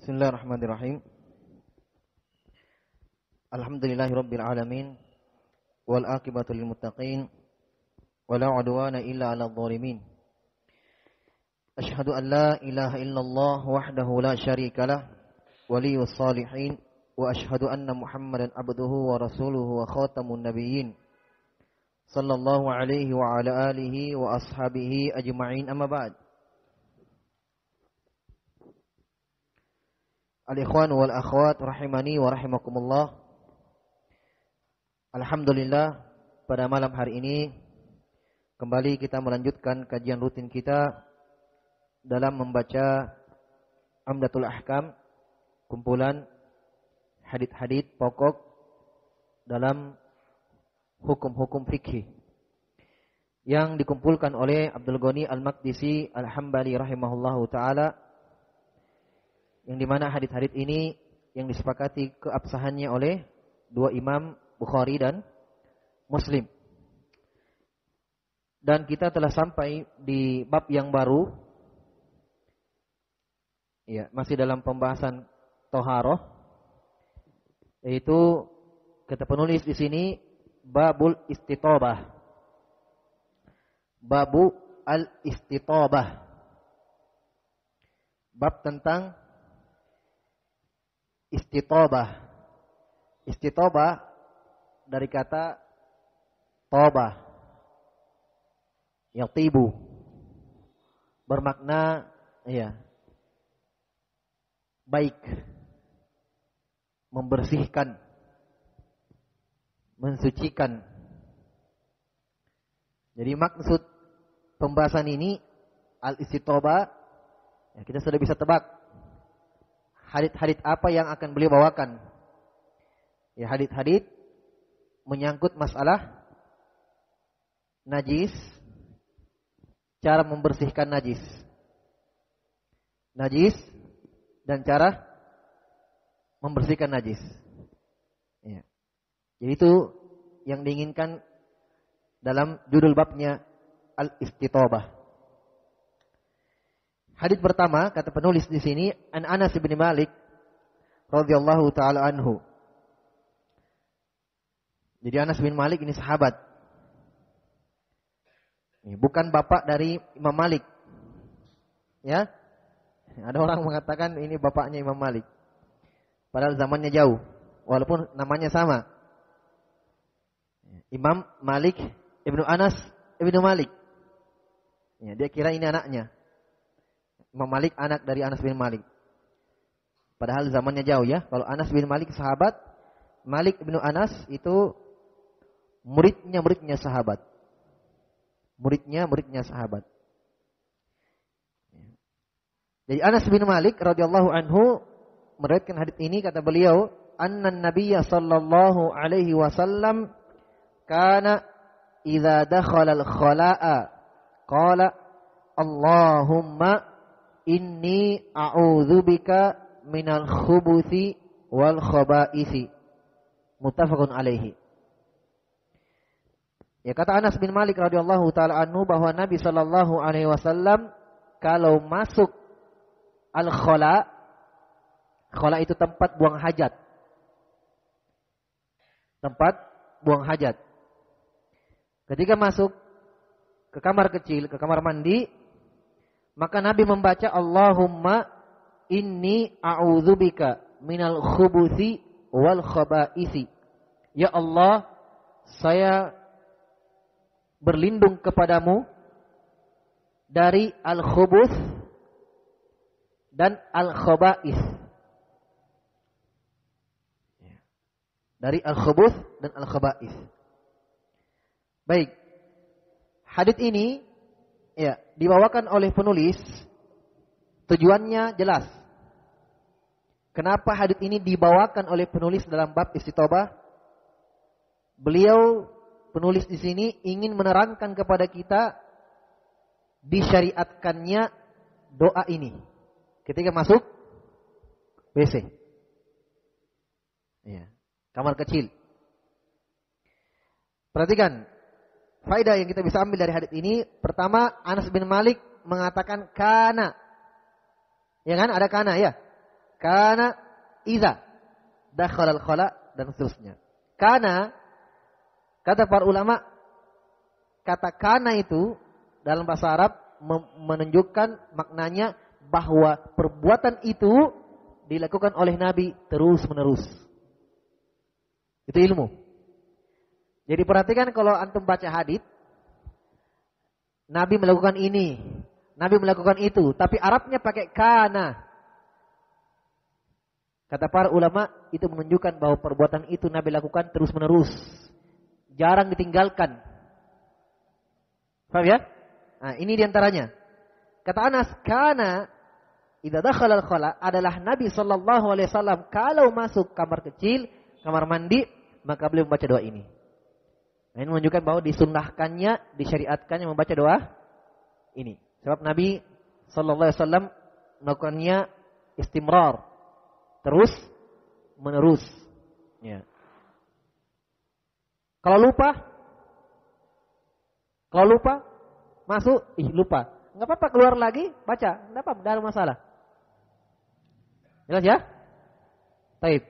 Bismillahirrahmanirrahim. Alhamdulillahirabbil alamin wal aqibatu lil muttaqin wala udwana illa 'alal zalimin. Asyhadu an la ilaha illallah wahdahu la syarikalah waliyus shalihin wa asyhadu anna Muhammadan abduhu wa rasuluhu wa khatamun nabiyyin sallallahu alaihi wa ala alihi wa ashabihi ajma'in, amma ba'd. Al-ikhwan wal akhwat rahimani wa rahimakumullah. Alhamdulillah, pada malam hari ini kembali kita melanjutkan kajian rutin kita dalam membaca Umdatul Ahkam, kumpulan hadits-hadits pokok dalam hukum-hukum fikih yang dikumpulkan oleh Abdul Ghani Al-Maqdisi Al-Hambali rahimahullahu taala, yang dimana hadits-hadits ini yang disepakati keabsahannya oleh dua imam, Bukhari dan Muslim. Dan kita telah sampai di bab yang baru, ya, masih dalam pembahasan toharoh, yaitu kata penulis di sini babul istitobah, babu al-istitobah, bab tentang istitobah. Istitobah dari kata tobah, yatibu, bermakna baik, membersihkan, mensucikan. Jadi maksud pembahasan ini al-istitobah, kita sudah bisa tebak hadits-hadits apa yang akan beliau bawakan. Ya, hadits-hadits menyangkut masalah najis, cara membersihkan najis. Najis dan cara membersihkan najis. Ya. Jadi itu yang diinginkan dalam judul babnya al-istitobah. Hadits pertama, kata penulis di sini, an Anas bin Malik radhiyallahu taala anhu. Jadi Anas bin Malik ini sahabat. Bukan bapak dari Imam Malik. Ya. Ada orang mengatakan ini bapaknya Imam Malik. Padahal zamannya jauh, walaupun namanya sama. Imam Malik Ibnu Anas Ibnu Malik. Ya, dia kira ini anaknya. Imam Malik anak dari Anas bin Malik. Padahal zamannya jauh, ya. Kalau Anas bin Malik sahabat, Malik bin Anas itu muridnya sahabat. Muridnya sahabat. Jadi Anas bin Malik radhiyallahu anhu meriwayatkan hadits ini, kata beliau, annan nabiyya sallallahu alaihi wasallam kana idza dakhala al-khala'a qala Allahumma inni a'udzubika minal khubuthi wal khaba'isi. Muttafaqun alaihi. Ya, kata Anas bin Malik radhiyallahu taala anhu bahwa Nabi sallallahu alaihi wasallam kalau masuk al-khala, khala itu tempat buang hajat. Tempat buang hajat. Ketika masuk ke kamar kecil, ke kamar mandi, maka Nabi membaca Allahumma inni a'udzubika minal khubuthi wal khaba'isi. Ya Allah, saya berlindung kepadamu dari al-khubuth dan al-khaba'is. Dari al-khubuth dan al-khaba'is. Baik. Hadits ini dibawakan oleh penulis, tujuannya jelas. Kenapa hadits ini dibawakan oleh penulis dalam bab istitobah? Beliau, penulis di sini, ingin menerangkan kepada kita disyariatkannya doa ini ketika masuk WC. Ya, kamar kecil. Perhatikan faedah yang kita bisa ambil dari hadits ini. Pertama, Anas bin Malik mengatakan kana. Ya kan? Ada kana, ya. kana, idza dakhala al-khala dan seterusnya. Kana, kata para ulama, kata kana itu dalam bahasa Arab menunjukkan maknanya bahwa perbuatan itu dilakukan oleh Nabi terus-menerus. Itu ilmu. Jadi perhatikan kalau antum baca hadits, Nabi melakukan ini, Nabi melakukan itu, tapi Arabnya pakai kana. Kata para ulama, itu menunjukkan bahwa perbuatan itu Nabi lakukan terus-menerus. Jarang ditinggalkan. Paham ya? Nah, ini diantaranya. Kata Anas, kana idza dakhala al-khala adalah Nabi SAW kalau masuk kamar kecil, kamar mandi, maka beliau membaca doa ini. Nah, ini menunjukkan bahwa disunnahkannya, disyariatkannya membaca doa ini. Sebab Nabi SAW melakukannya istimrar, terus menerus. Ya. Kalau lupa, masuk, lupa. Enggak apa-apa, keluar lagi, baca. Enggak apa-apa, enggak ada masalah. Jelas ya? Baik.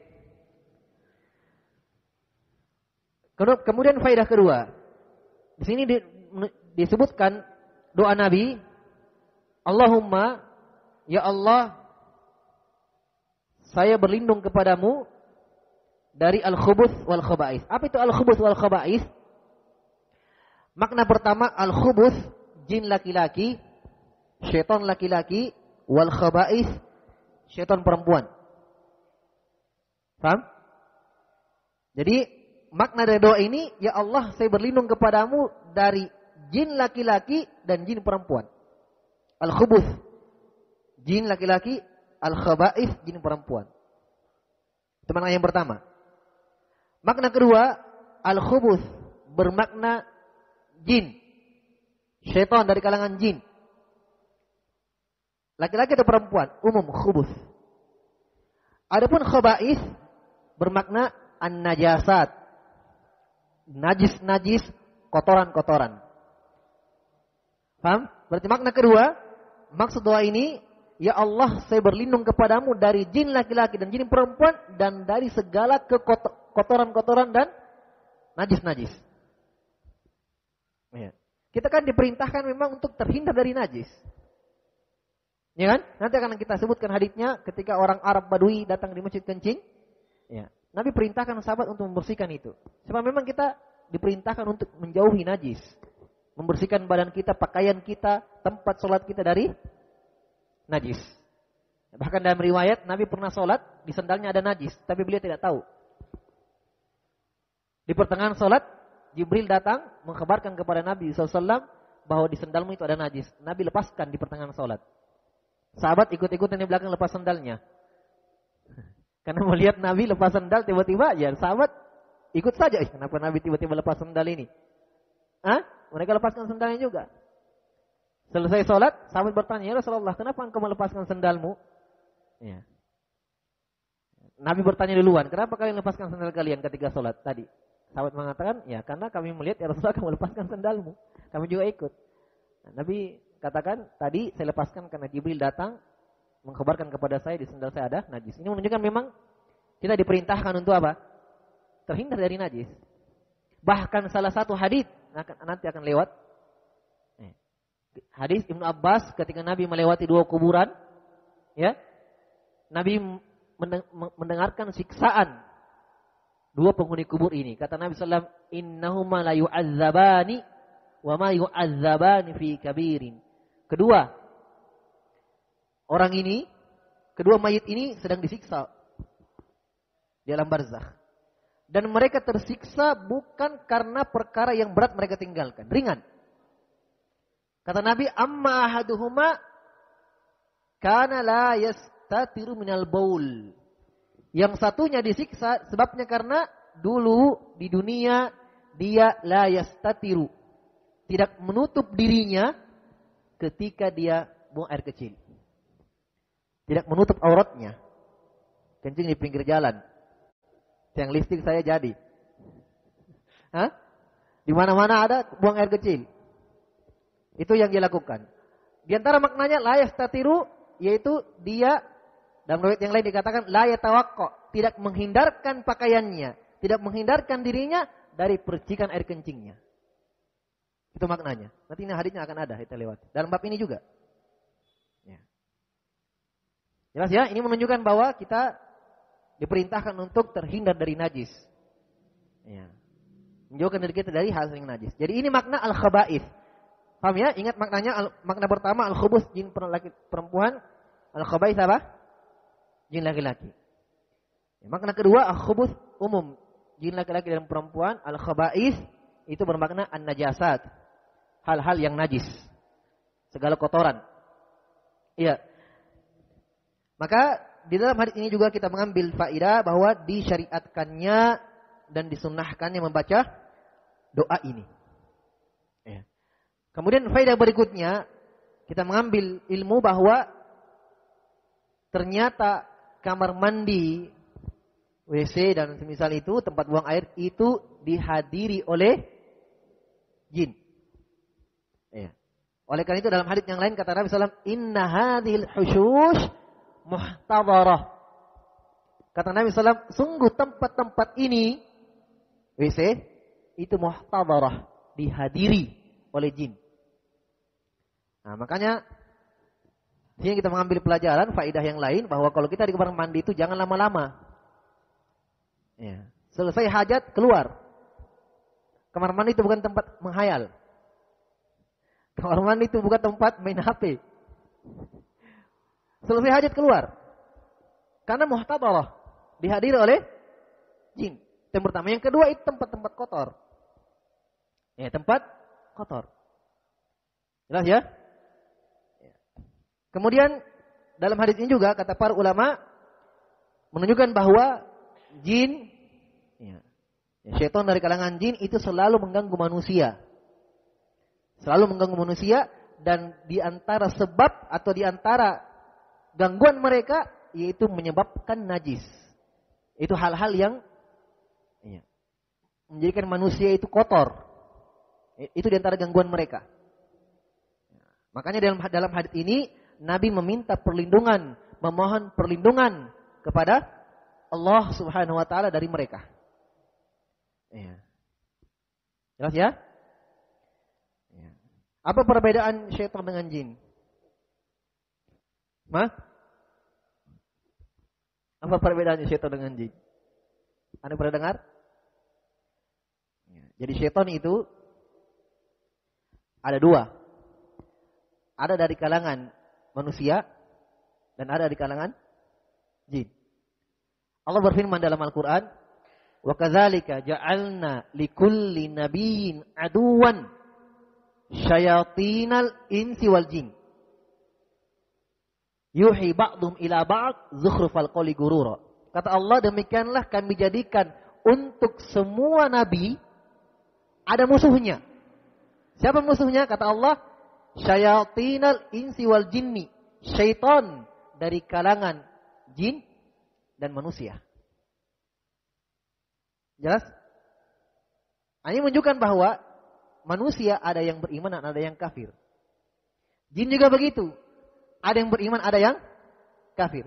Kemudian faedah kedua. Di sini disebutkan doa Nabi, Allahumma, ya Allah, saya berlindung kepadamu dari al-khubuts wal khaba'is. Apa itu al-khubuts wal khaba'is? Makna pertama, al-khubuts, jin laki-laki, syaitan laki-laki, wal khaba'is, syaitan perempuan. Paham? Jadi makna dari doa ini, ya Allah, saya berlindung kepadamu dari jin laki-laki dan jin perempuan. Al-khubuts, jin laki-laki, al-khaba'is, jin perempuan. Itu makna yang pertama. Makna kedua, al-khubuts bermakna jin, syaitan dari kalangan jin. Laki-laki atau perempuan, umum khubuts. Adapun khaba'is bermakna an-najasat, najis-najis, kotoran-kotoran. Paham? Berarti makna kedua, maksud doa ini, ya Allah, saya berlindung kepadamu dari jin laki-laki dan jin perempuan dan dari segala kotoran-kotoran dan najis-najis. Ya. Kita kan diperintahkan memang untuk terhindar dari najis. Ya kan? Nanti akan kita sebutkan haditsnya ketika orang Arab Badui datang di masjid kencing. Ya. Nabi perintahkan sahabat untuk membersihkan itu. Sebab memang kita diperintahkan untuk menjauhi najis. Membersihkan badan kita, pakaian kita, tempat sholat kita dari najis. Bahkan dalam riwayat Nabi pernah sholat, di sandalnya ada najis, tapi beliau tidak tahu. Di pertengahan sholat, Jibril datang mengkhabarkan kepada Nabi SAW bahwa di sandalmu itu ada najis. Nabi lepaskan di pertengahan sholat. Sahabat ikut-ikutan di belakang lepas sandalnya. Karena melihat Nabi lepas sandal tiba-tiba aja, sahabat ikut saja. Kenapa Nabi tiba-tiba lepas sandal ini? Mereka lepaskan sandalnya juga. Selesai sholat, sahabat bertanya, ya Rasulullah, kenapa engkau melepaskan sandalmu? Ya. Nabi bertanya duluan, kenapa kalian lepaskan sandal kalian ketika sholat tadi? Sahabat mengatakan, ya karena kami melihat ya Rasulullah kamu lepaskan sandalmu. Kami juga ikut. Nah, Nabi katakan, tadi saya lepaskan karena Jibril datang mengkhabarkan kepada saya di sandal saya ada najis. Ini menunjukkan memang kita diperintahkan untuk apa? Terhindar dari najis. Bahkan salah satu hadits nanti akan lewat. Hadis Ibnu Abbas ketika Nabi melewati dua kuburan, ya, Nabi mendengarkan siksaan dua penghuni kubur ini. Kata Nabi SAW, innahuma la yu'azzabani wa ma yu'azzabani fi kabirin. Kedua mayit ini sedang disiksa di alam barzakh. Dan mereka tersiksa bukan karena perkara yang berat mereka tinggalkan, ringan. Kata Nabi, amma ahaduhuma kana la yastatiru minal baul. Yang satunya disiksa sebabnya karena dulu di dunia dia la yastatiru, tidak menutup dirinya ketika dia buang air kecil. Tidak menutup auratnya. Kencing di pinggir jalan. Tiang listrik saya jadi. Di mana-mana ada buang air kecil. Itu yang dia lakukan. Di antara maknanya la yastatiru, yaitu dia Dalam riwayat yang lain dikatakan la yatawaqqa, tidak menghindarkan pakaiannya, tidak menghindarkan dirinya dari percikan air kencingnya. Itu maknanya. Nanti ini hadisnya akan ada, kita lewat. Dalam bab ini juga. Ya. Jelas ya, ini menunjukkan bahwa kita diperintahkan untuk terhindar dari najis. Ya. Menjauhkan diri kita dari hal yang najis. Jadi ini makna al-khaba'ith. Paham ya? Ingat maknanya, makna pertama al-khubus, jin perempuan. Al-khaba'ith apa? Jin laki-laki. Ya, makna kedua al-khubus umum. Jin laki-laki dan perempuan. Al-khaba'ith itu bermakna an-najasat. Hal-hal yang najis. Segala kotoran. Iya. Maka di dalam hadis ini juga kita mengambil faedah bahwa disyariatkannya dan disunnahkannya membaca doa ini. Ya. Kemudian faedah berikutnya kita mengambil ilmu bahwa ternyata kamar mandi, WC dan semisal itu, tempat buang air itu dihadiri oleh jin. Ya. Oleh karena itu dalam hadis yang lain kata Nabi sallallahu alaihi wasallam, "Inna hadhil hushush muhtadarah." Kata Nabi sallallahu alaihi wasallam, sungguh tempat-tempat ini WC itu muhtadarah, dihadiri oleh jin. Nah, makanya sini kita mengambil pelajaran faedah yang lain bahwa kalau kita di kamar mandi itu jangan lama-lama. Ya. Selesai hajat keluar. Kamar mandi itu bukan tempat menghayal. Kamar mandi itu bukan tempat main HP. Selesai hajat keluar. Karena muhtadarah, dihadiri oleh jin. Yang pertama, yang kedua itu tempat-tempat kotor. Ya, tempat kotor. Jelas ya? Kemudian dalam hadis ini juga kata para ulama menunjukkan bahwa jin, ya, syaitan dari kalangan jin itu selalu mengganggu manusia. Selalu mengganggu manusia, dan di antara sebab atau di antara gangguan mereka yaitu menyebabkan najis. Itu hal-hal yang ya, menjadikan manusia itu kotor. Itu di antara gangguan mereka. Makanya dalam hadis ini Nabi meminta perlindungan, memohon perlindungan kepada Allah Subhanahu wa taala dari mereka. Ya. Jelas ya? Ya. Apa perbedaan syaitan dengan jin? Apa perbedaan syaitan dengan jin? Anda pernah dengar? Ya. Jadi syaitan itu ada dua. Ada dari kalangan manusia dan ada di kalangan jin. Allah berfirman dalam Al-Quran, "Wa kadzalika ja'alna likulli nabiyyin aduwan syayatinal insi wal jin. Yuhi ba'dhum ila ba'd zukhrufal qawli gurura." Kata Allah, demikianlah kami jadikan untuk semua nabi ada musuhnya. Siapa musuhnya? Kata Allah, syayatinal insi wal jinni, syaitan dari kalangan jin dan manusia. Jelas? Ini menunjukkan bahwa manusia ada yang beriman dan ada yang kafir. Jin juga begitu. Ada yang beriman, ada yang kafir.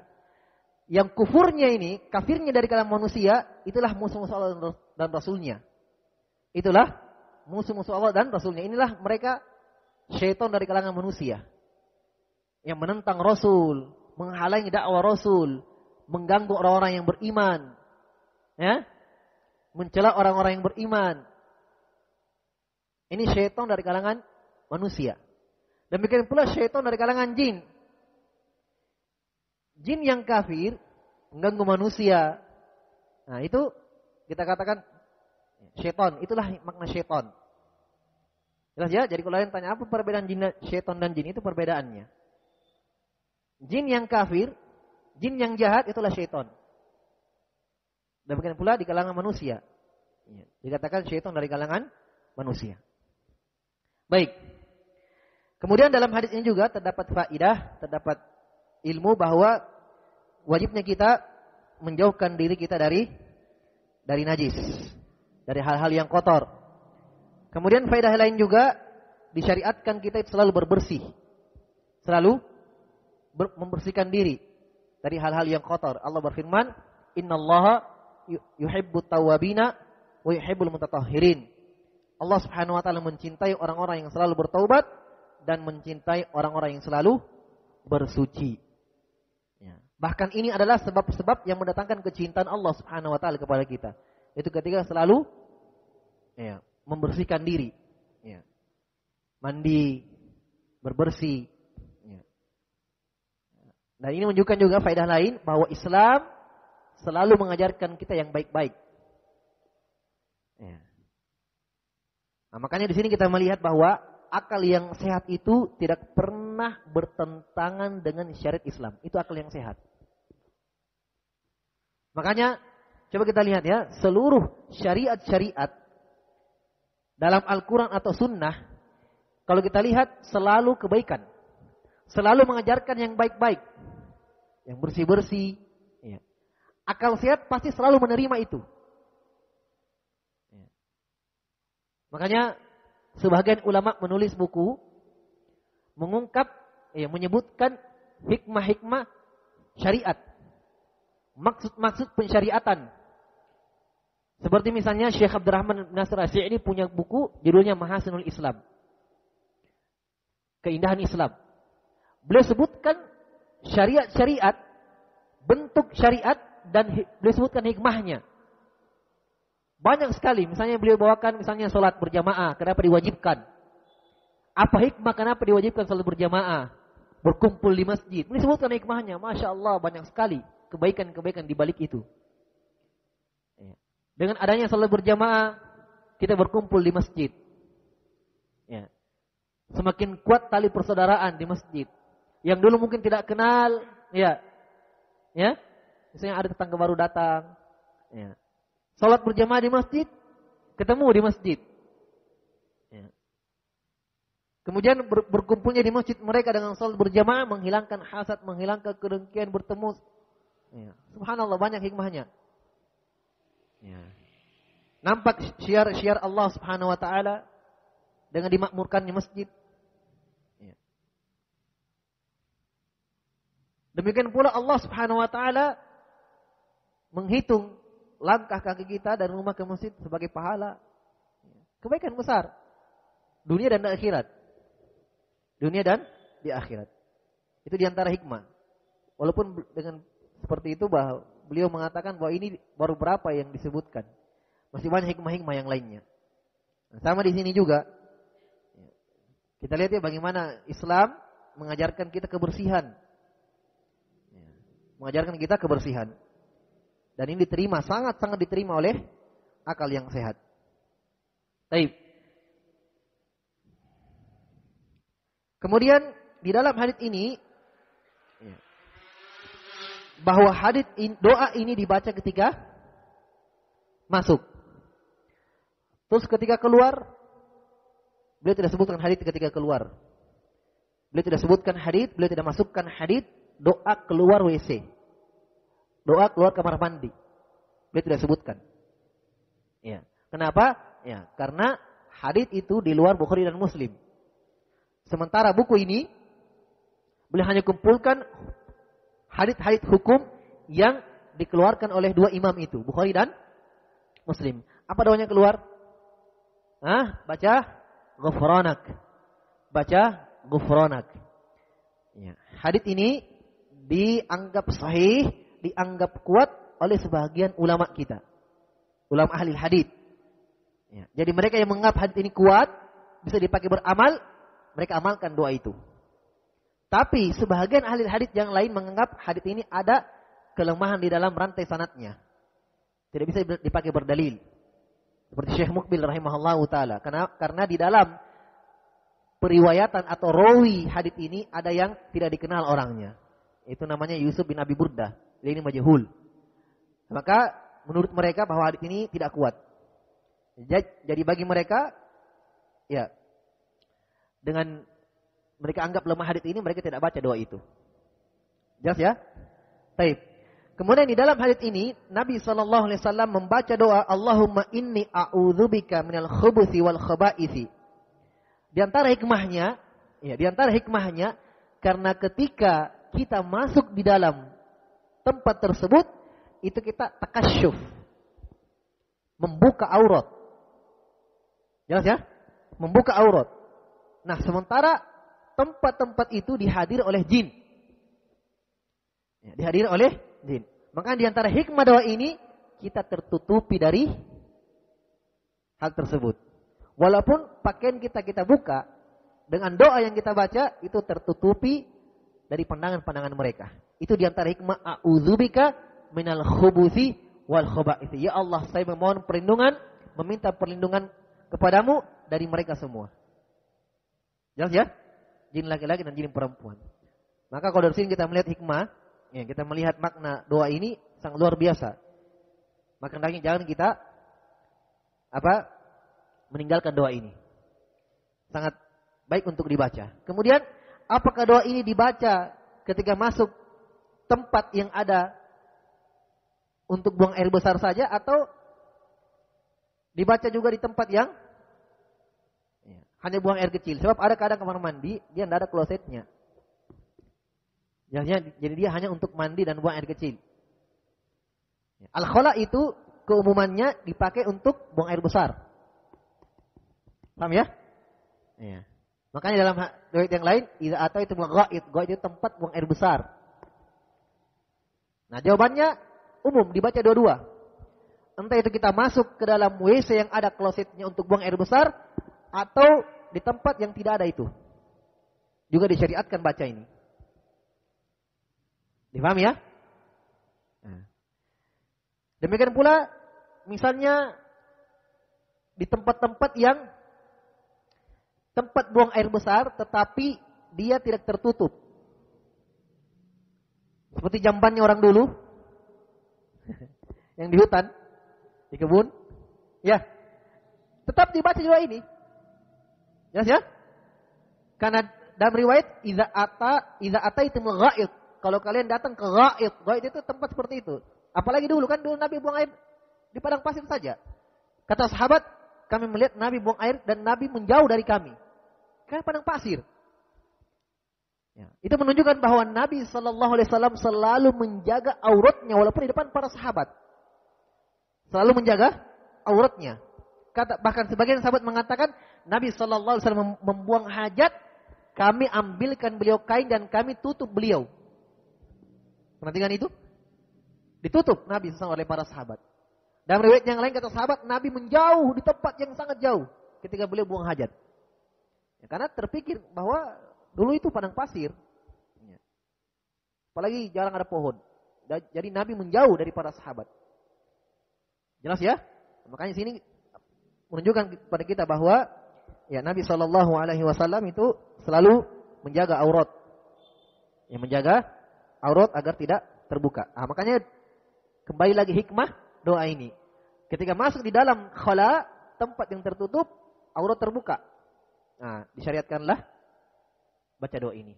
Yang kufurnya ini, kafirnya dari kalangan manusia, itulah musuh-musuh Allah dan Rasulnya. Itulah musuh-musuh Allah dan Rasulnya. Inilah mereka syaitan dari kalangan manusia yang menentang Rasul, menghalangi dakwah Rasul, mengganggu orang-orang yang beriman, ya, mencela orang-orang yang beriman. Ini syaitan dari kalangan manusia. Demikian pula syaitan dari kalangan jin. Jin yang kafir mengganggu manusia. Nah, itu kita katakan syaitan. Itulah makna syaitan. Jelas ya? Jadi kalau kalian tanya apa perbedaan syaitan dan jin, itu perbedaannya. Jin yang kafir, jin yang jahat itulah syaitan. Demikian pula di kalangan manusia. Dikatakan syaitan dari kalangan manusia. Baik. Kemudian dalam hadis ini juga terdapat faidah, terdapat ilmu bahwa wajibnya kita menjauhkan diri kita dari najis, dari hal-hal yang kotor. Kemudian faedah lain juga disyariatkan kita selalu berbersih, selalu membersihkan diri. dari hal-hal yang kotor. Allah berfirman, "Innallaha yuhibbut tawwabina wa yuhibbul mutatahhirin." Allah Subhanahu wa taala mencintai orang-orang yang selalu bertaubat dan mencintai orang-orang yang selalu bersuci. Ya. Bahkan ini adalah sebab-sebab yang mendatangkan kecintaan Allah Subhanahu wa taala kepada kita. Itu ketika selalu membersihkan diri. Ya. Mandi, berbersih. Ya. Dan ini menunjukkan juga faedah lain bahwa Islam selalu mengajarkan kita yang baik-baik. Ya. Nah, makanya di sini kita melihat bahwa akal yang sehat itu tidak pernah bertentangan dengan syariat Islam. Itu akal yang sehat. Makanya coba kita lihat ya, seluruh syariat-syariat dalam Al-Quran atau Sunnah, kalau kita lihat selalu kebaikan. Selalu mengajarkan yang baik-baik. Yang bersih-bersih. Ya. Akal sehat pasti selalu menerima itu. Makanya sebagian ulama menulis buku mengungkap, menyebutkan hikmah-hikmah syariat, maksud-maksud pensyariatan. Seperti misalnya Syekh Abdurrahman Nasir As-Sa'di punya buku judulnya Mahasinul Islam, keindahan Islam. Beliau sebutkan syariat-syariat, bentuk syariat, dan beliau sebutkan hikmahnya. Banyak sekali, misalnya beliau bawakan misalnya sholat berjamaah, kenapa diwajibkan? Apa hikmah kenapa diwajibkan sholat berjamaah? Berkumpul di masjid. Beliau sebutkan hikmahnya, Masya Allah banyak sekali kebaikan-kebaikan di balik itu. Dengan adanya sholat berjamaah, kita berkumpul di masjid. Ya. Semakin kuat tali persaudaraan di masjid. Yang dulu mungkin tidak kenal, ya, misalnya ada tetangga baru datang, ya. Salat berjamaah di masjid, ketemu di masjid. Ya. Kemudian berkumpulnya di masjid mereka dengan salat berjamaah menghilangkan hasad, menghilangkan kedengkian, bertemu. Ya. Subhanallah banyak hikmahnya. Ya. Nampak syiar-syiar Allah Subhanahu wa taala dengan dimakmurkannya masjid. Ya. Demikian pula Allah Subhanahu wa taala menghitung langkah kaki kita dari rumah ke masjid sebagai pahala. Kebaikan besar. Dunia dan di akhirat. Dunia dan di akhirat. Itu diantara hikmah. Walaupun dengan seperti itu bahwa beliau mengatakan bahwa ini baru berapa yang disebutkan. Masih banyak hikmah-hikmah yang lainnya. Nah, sama di sini juga. Kita lihat ya bagaimana Islam mengajarkan kita kebersihan. Mengajarkan kita kebersihan. Dan ini diterima, sangat-sangat diterima oleh akal yang sehat. Baik. Kemudian di dalam hadits ini, bahwa doa ini dibaca ketika masuk. Terus ketika keluar, beliau tidak sebutkan hadits ketika keluar. Beliau tidak sebutkan hadits, beliau tidak masukkan hadits doa keluar WC. Doa keluar kamar mandi. Beliau tidak sebutkan. Ya. Kenapa? Ya, karena hadits itu di luar Bukhari dan Muslim. Sementara buku ini beliau hanya kumpulkan hadits-hadits hukum yang dikeluarkan oleh dua imam itu, Bukhari dan Muslim. Apa doanya keluar? Baca ghufranak. Baca ghufranak. Ya. Hadits ini dianggap sahih, dianggap kuat oleh sebagian ulama kita, ulama ahli hadits. Ya, jadi mereka yang menganggap hadits ini kuat, bisa dipakai beramal, mereka amalkan doa itu. Tapi sebagian ahli hadits yang lain menganggap hadits ini ada kelemahan di dalam rantai sanadnya, tidak bisa dipakai berdalil. Seperti Syekh Muqbil rahimahullahu taala, karena di dalam periwayatan atau rawi hadits ini ada yang tidak dikenal orangnya. Itu namanya Yusuf bin Abi Burdah. Ini majhul. Maka menurut mereka bahwa hadits ini tidak kuat. Jadi bagi mereka, ya, dengan mereka anggap lemah hadits ini, mereka tidak baca doa itu. Jelas ya? Baik. Kemudian di dalam hadits ini, Nabi SAW membaca doa, Allahumma inni a'udzubika minal khubuthi wal khabaithi. Di antara hikmahnya, karena ketika kita masuk di dalam tempat tersebut itu kita takasyuf, membuka aurat. Jelas ya? Membuka aurat. Nah, sementara tempat-tempat itu dihadiri oleh jin. Ya, dihadiri oleh jin. Maka di antara hikmah doa ini kita tertutupi dari hal tersebut. Walaupun pakaian kita buka, dengan doa yang kita baca itu tertutupi dari pandangan-pandangan mereka. Itu di antara hikmah a'udzubika minal khubuthi wal khaba'ith. Ya Allah, saya memohon perlindungan, meminta perlindungan kepadamu dari mereka semua. Jelas ya? Jin laki-laki dan jin perempuan. Maka kalau dari sini kita melihat hikmah, ya, kita melihat makna doa ini sangat luar biasa. Maka hendaknya jangan kita meninggalkan doa ini. Sangat baik untuk dibaca. Kemudian, apakah doa ini dibaca ketika masuk tempat yang ada untuk buang air besar saja, atau dibaca juga di tempat yang hanya buang air kecil? Sebab ada kadang kamar mandi dia tidak ada klosetnya. Jadi dia hanya untuk mandi dan buang air kecil. Al-khala itu keumumannya dipakai untuk buang air besar. Paham ya? Iya. Makanya dalam riwayat yang lain, idza ataitumul ghaid, ghaid itu tempat buang air besar. Nah, jawabannya umum, dibaca dua-dua. Entah itu kita masuk ke dalam WC yang ada klosetnya untuk buang air besar, atau di tempat yang tidak ada itu. Juga disyariatkan baca ini. Dipahami ya? Nah. Demikian pula, misalnya di tempat-tempat yang tempat buang air besar, tetapi dia tidak tertutup. Seperti jambannya orang dulu, yang di hutan, di kebun, ya, tetap dibaca juga ini. Jelas ya? Karena dalam riwayat, idza ataitumul ghaid, kalau kalian datang ke ghaid, ghaid itu tempat seperti itu. Apalagi dulu Nabi buang air di padang pasir saja. Kata sahabat, kami melihat Nabi buang air dan Nabi menjauh dari kami. Karena padang pasir. Ya, itu menunjukkan bahwa Nabi SAW selalu menjaga auratnya walaupun di depan para sahabat. Selalu menjaga auratnya. Bahkan sebagian sahabat mengatakan Nabi SAW membuang hajat, kami ambilkan beliau kain dan kami tutup beliau. Perhatikan itu? Ditutup Nabi SAW oleh para sahabat. Dalam riwayat yang lain kata sahabat, Nabi menjauh di tempat yang sangat jauh ketika beliau buang hajat. Ya, karena terpikir bahwa dulu itu padang pasir. Ya. Apalagi jarang ada pohon. Jadi Nabi menjauh dari para sahabat. Jelas ya? Makanya sini menunjukkan kepada kita bahwa ya Nabi SAW itu selalu menjaga aurat. Ya, menjaga aurat agar tidak terbuka. Makanya kembali lagi hikmah doa ini. Ketika masuk di dalam khala, tempat yang tertutup, aurat terbuka. Nah, disyariatkanlah baca doa ini.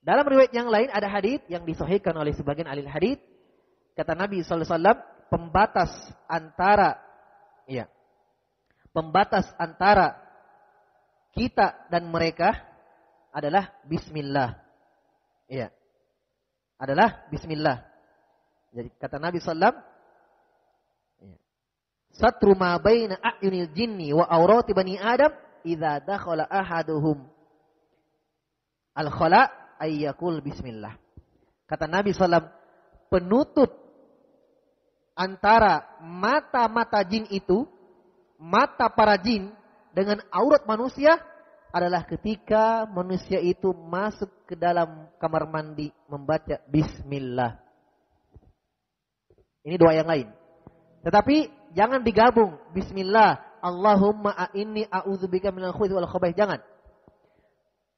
Dalam riwayat yang lain ada hadis yang disahihkan oleh sebagian ahli hadis, kata Nabi sallallahu alaihi wasallam, pembatas antara kita dan mereka adalah bismillah. Iya. Adalah bismillah. Jadi kata Nabi sallallahu alaihi wasallam, satru ma baina a'yunil jinni wa aurati bani Adam idza dakhala ahaduhum al-khala ayyakul bismillah. Kata Nabi SAW, penutup antara mata-mata jin itu, mata para jin dengan aurat manusia adalah ketika manusia itu masuk ke dalam kamar mandi membaca bismillah. Ini doa yang lain. Tetapi jangan digabung bismillah Allahumma a'inni a'udzubika minal khubuthi wal khaba'ith, jangan.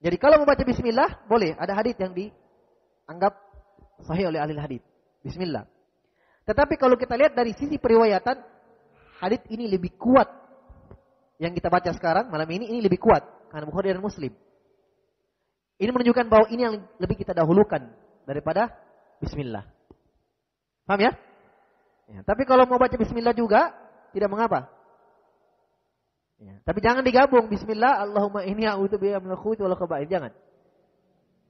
Jadi kalau membaca bismillah boleh, ada hadis yang dianggap sahih oleh ahli hadis. Bismillah. Tetapi kalau kita lihat dari sisi periwayatan, hadis ini lebih kuat. Yang kita baca sekarang malam ini lebih kuat karena Bukhari dan Muslim. Ini menunjukkan bahwa ini yang lebih kita dahulukan daripada bismillah. Paham ya? Ya, tapi kalau mau baca bismillah juga tidak mengapa. Ya, tapi jangan digabung bismillah Allahumma inni a'udzubika minal khubuthi wal khaba'ith, jangan.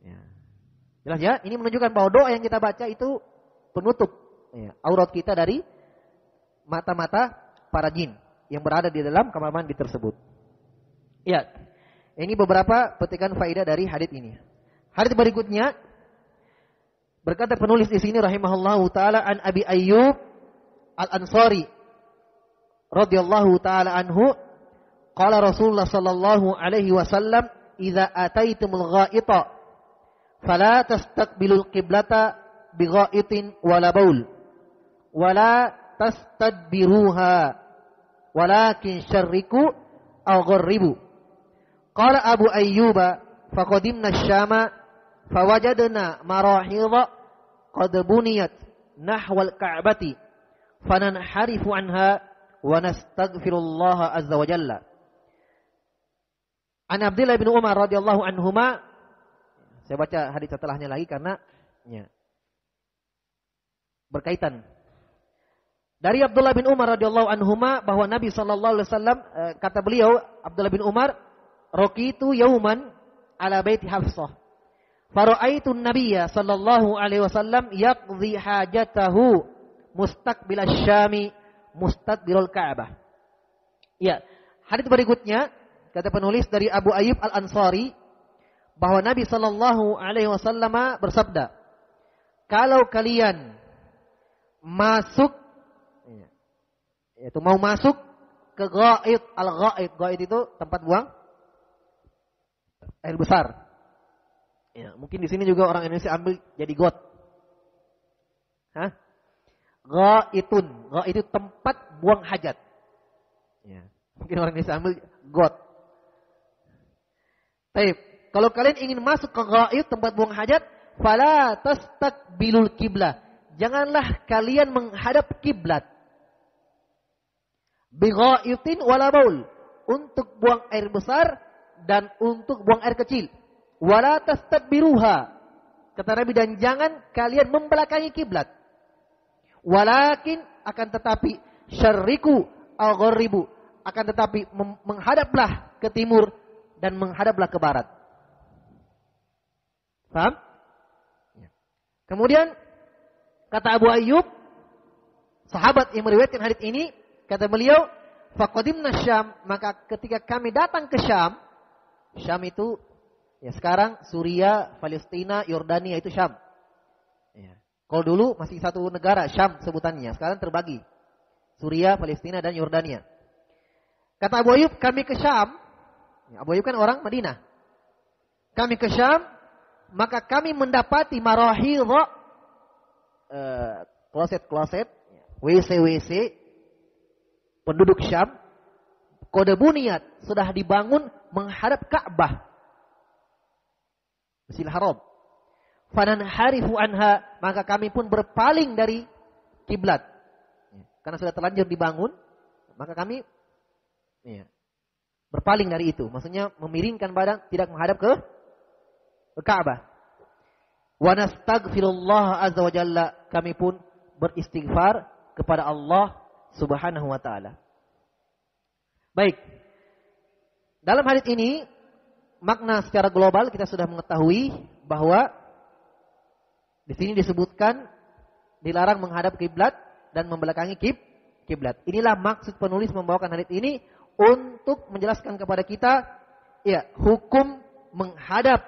Ya. Jelas ya? Ini menunjukkan bahwa doa yang kita baca itu penutup aurat kita dari mata-mata para jin yang berada di dalam kamar mandi tersebut. Ya, ini beberapa petikan faedah dari hadis ini. Hadis berikutnya berkata penulis di sini rahimahullahu taala an Abi Ayyub Al-Ansari radhiyallahu taala anhu qala Rasulullah sallallahu alaihi wasallam idza ataitumul ghaita fala tastaqbilul qiblata bighaitin wala baul wala tastadbiruha walakin syarriku aw gharribu. Qala Abu Ayyuba faqadimna asy-Syama fawajadna marahidha qad buniyat nahwal ka'bati fananharifu anha wa nastaghfirullah azza wa jalla. An Abdullah bin Umar radhiyallahu anhuma, saya baca hadis setelahnya lagi karena berkaitan. Dari Abdullah bin Umar radhiyallahu anhuma bahwa Nabi sallallahu alaihi wasallam kata beliau Abdullah bin Umar, "Raqitu yauman ala baiti Hafsah. Fara'aitu an-nabiyya sallallahu alaihi wasallam yaqdi hajatahu mustaqbil asy-Syami mustadbirul Ka'bah." Ya, hadis berikutnya kata penulis dari Abu Ayyub Al-Ansari bahwa Nabi sallallahu alaihi wasallam bersabda, "Kalau kalian masuk yaitu mau masuk ke ghaid, ghaid itu tempat buang air besar. Ya, mungkin di sini juga orang Indonesia ambil jadi got. Hah? Ghaitun, ghaid itu tempat buang hajat. Ya, mungkin orang Indonesia ambil got. Baik, kalau kalian ingin masuk ke ghaid tempat buang hajat, fala tastaqbilul qiblah. Janganlah kalian menghadap kiblat. Bighaitin wala baul, untuk buang air besar dan untuk buang air kecil. Wala tastadbiruha, kata Nabi, dan jangan kalian membelakangi kiblat. Walakin, akan tetapi, syarriku aw gharribu, akan tetapi menghadaplah ke timur dan menghadaplah ke barat. Paham? Kemudian kata Abu Ayyub, sahabat yang meriwayatkan hadis ini, kata beliau, faqadimna Syam, maka ketika kami datang ke Syam, Syam itu ya sekarang Suriah, Palestina, Yordania itu Syam. Ya. Kalau dulu masih satu negara Syam sebutannya, sekarang terbagi. Suriah, Palestina dan Yordania. Kata Abu Ayyub, kami ke Syam. Ya, Abu Ayyub kan orang Madinah. Kami ke Syam, maka kami mendapati marahidha, kloset-kloset, WC-WC penduduk Syam, qad buniyat, sudah dibangun menghadap Ka'bah, Masjidil Haram. Fananharifu anha, maka kami pun berpaling dari kiblat. Karena sudah terlanjur dibangun, maka kami berpaling dari itu. Maksudnya memiringkan badan, tidak menghadap ke Ka'bah. Wa nastaghfirullah azza wa jalla, kami pun beristighfar kepada Allah Subhanahu wa taala. Baik. Dalam hadis ini makna secara global kita sudah mengetahui bahwa di sini disebutkan dilarang menghadap kiblat dan membelakangi kiblat. Inilah maksud penulis membawakan hadis ini untuk menjelaskan kepada kita hukum menghadap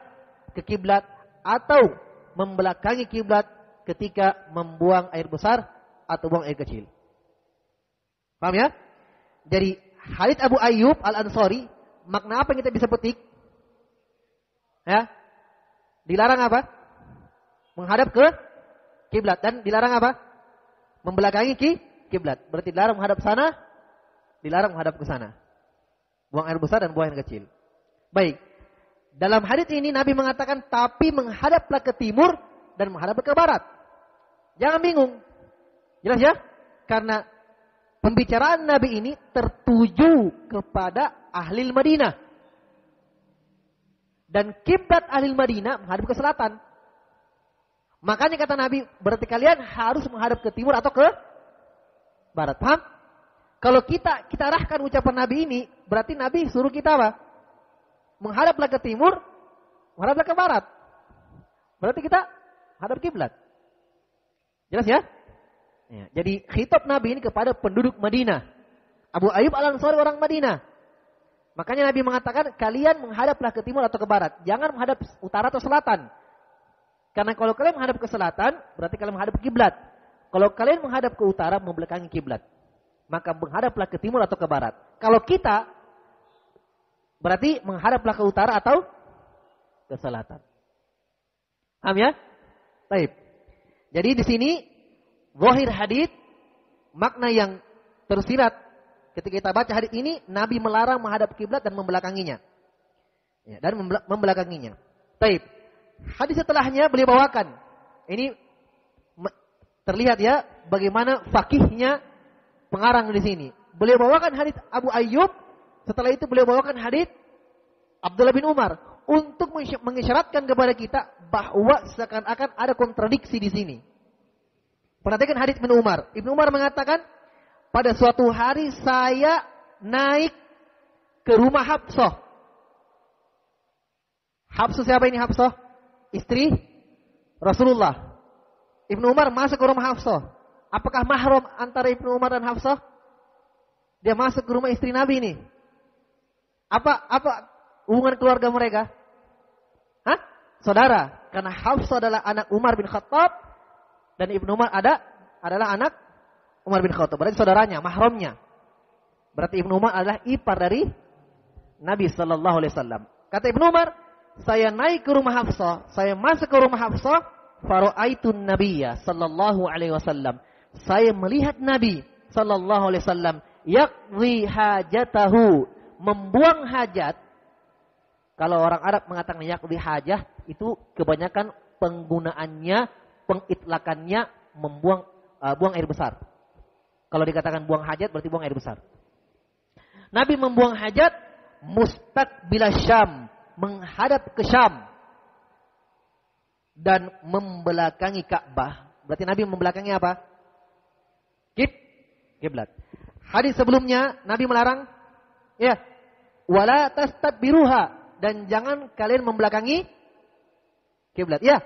ke kiblat atau membelakangi kiblat ketika membuang air besar atau buang air kecil. Paham ya? Jadi hadits Abu Ayyub Al-Ansari, makna apa yang kita bisa petik? Ya. Dilarang apa? Menghadap ke kiblat, dan dilarang apa? Membelakangi kiblat. Berarti dilarang menghadap sana, dilarang menghadap ke sana. Buang air besar dan buang air kecil. Baik. Dalam hadits ini Nabi mengatakan tapi menghadaplah ke timur dan menghadap ke barat. Jangan bingung. Jelas ya? Karena pembicaraan Nabi ini tertuju kepada ahli Madinah. Dan kiblat ahli Madinah menghadap ke selatan. Makanya kata Nabi, berarti kalian harus menghadap ke timur atau ke barat. Paham? Kalau kita arahkan ucapan Nabi ini, berarti Nabi suruh kita apa? Menghadaplah ke timur, menghadaplah ke barat. Berarti kita hadap kiblat. Jelas ya? Ya, jadi khitab Nabi ini kepada penduduk Madinah. Abu Ayyub Al-Ansari orang Madinah. Makanya Nabi mengatakan, kalian menghadaplah ke timur atau ke barat. Jangan menghadap utara atau selatan. Karena kalau kalian menghadap ke selatan, berarti kalian menghadap ke kiblat. Kalau kalian menghadap ke utara, membelakangi kiblat. Maka menghadaplah ke timur atau ke barat. Kalau kita, berarti menghadaplah ke utara atau ke selatan. Paham ya? Baik. Jadi di sini zahir hadits, makna yang tersirat ketika kita baca hadits ini, Nabi melarang menghadap kiblat dan membelakanginya. Ya, dan membelakanginya. Baik. Hadis setelahnya beliau bawakan. Ini terlihat ya bagaimana fakihnya pengarang di sini. Beliau bawakan hadits Abu Ayyub, setelah itu beliau bawakan hadits Abdullah bin Umar untuk mengisyaratkan kepada kita bahwa seakan-akan ada kontradiksi di sini. Perhatikan hadits Ibnu Umar. Ibnu Umar mengatakan, pada suatu hari saya naik ke rumah Hafsah. Hafsah siapa ini Hafsah? Istri Rasulullah. Ibnu Umar masuk ke rumah Hafsah. Apakah mahram antara Ibnu Umar dan Hafsah? Dia masuk ke rumah istri Nabi ini. Apa hubungan keluarga mereka? Hah? Saudara. Karena Hafsah adalah anak Umar bin Khattab. Dan Ibnu Umar adalah anak Umar bin Khattab. Berarti saudaranya, mahramnya. Berarti Ibnu Umar adalah ipar dari Nabi sallallahu alaihi wasallam. Kata Ibnu Umar, saya naik ke rumah Hafsah, saya masuk ke rumah Hafsah, faraaitun nabiyya sallallahu alaihi wasallam. Saya melihat Nabi sallallahu alaihi wasallam yaqdi hajatahu, membuang hajat. Kalau orang Arab mengatakan yaqdi hajah, itu kebanyakan penggunaannya, pengitlakannya buang air besar. Kalau dikatakan buang hajat berarti buang air besar. Nabi membuang hajat mustaqbil Syam, menghadap ke Syam dan membelakangi Ka'bah. Berarti Nabi membelakangi apa? Kiblat. Hadis sebelumnya Nabi melarang ya, wala tastadbiruha, dan jangan kalian membelakangi kiblat. Ya.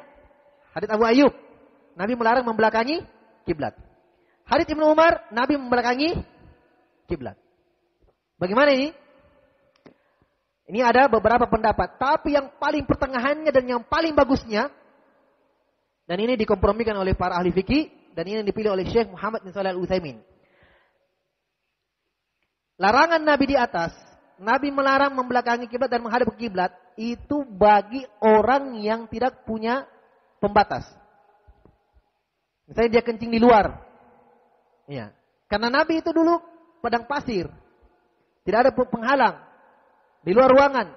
Hadis Abu Ayyub, Nabi melarang membelakangi kiblat. Hadits Ibnu Umar, Nabi membelakangi kiblat. Bagaimana ini? Ini ada beberapa pendapat, tapi yang paling pertengahannya dan yang paling bagusnya, dan ini dikompromikan oleh para ahli fikih, dan ini dipilih oleh Syekh Muhammad bin Shalih Al-Utsaimin. Larangan Nabi di atas, Nabi melarang membelakangi kiblat dan menghadap ke kiblat, itu bagi orang yang tidak punya pembatas. Misalnya dia kencing di luar. Ya. Karena Nabi itu dulu padang pasir. Tidak ada penghalang. Di luar ruangan.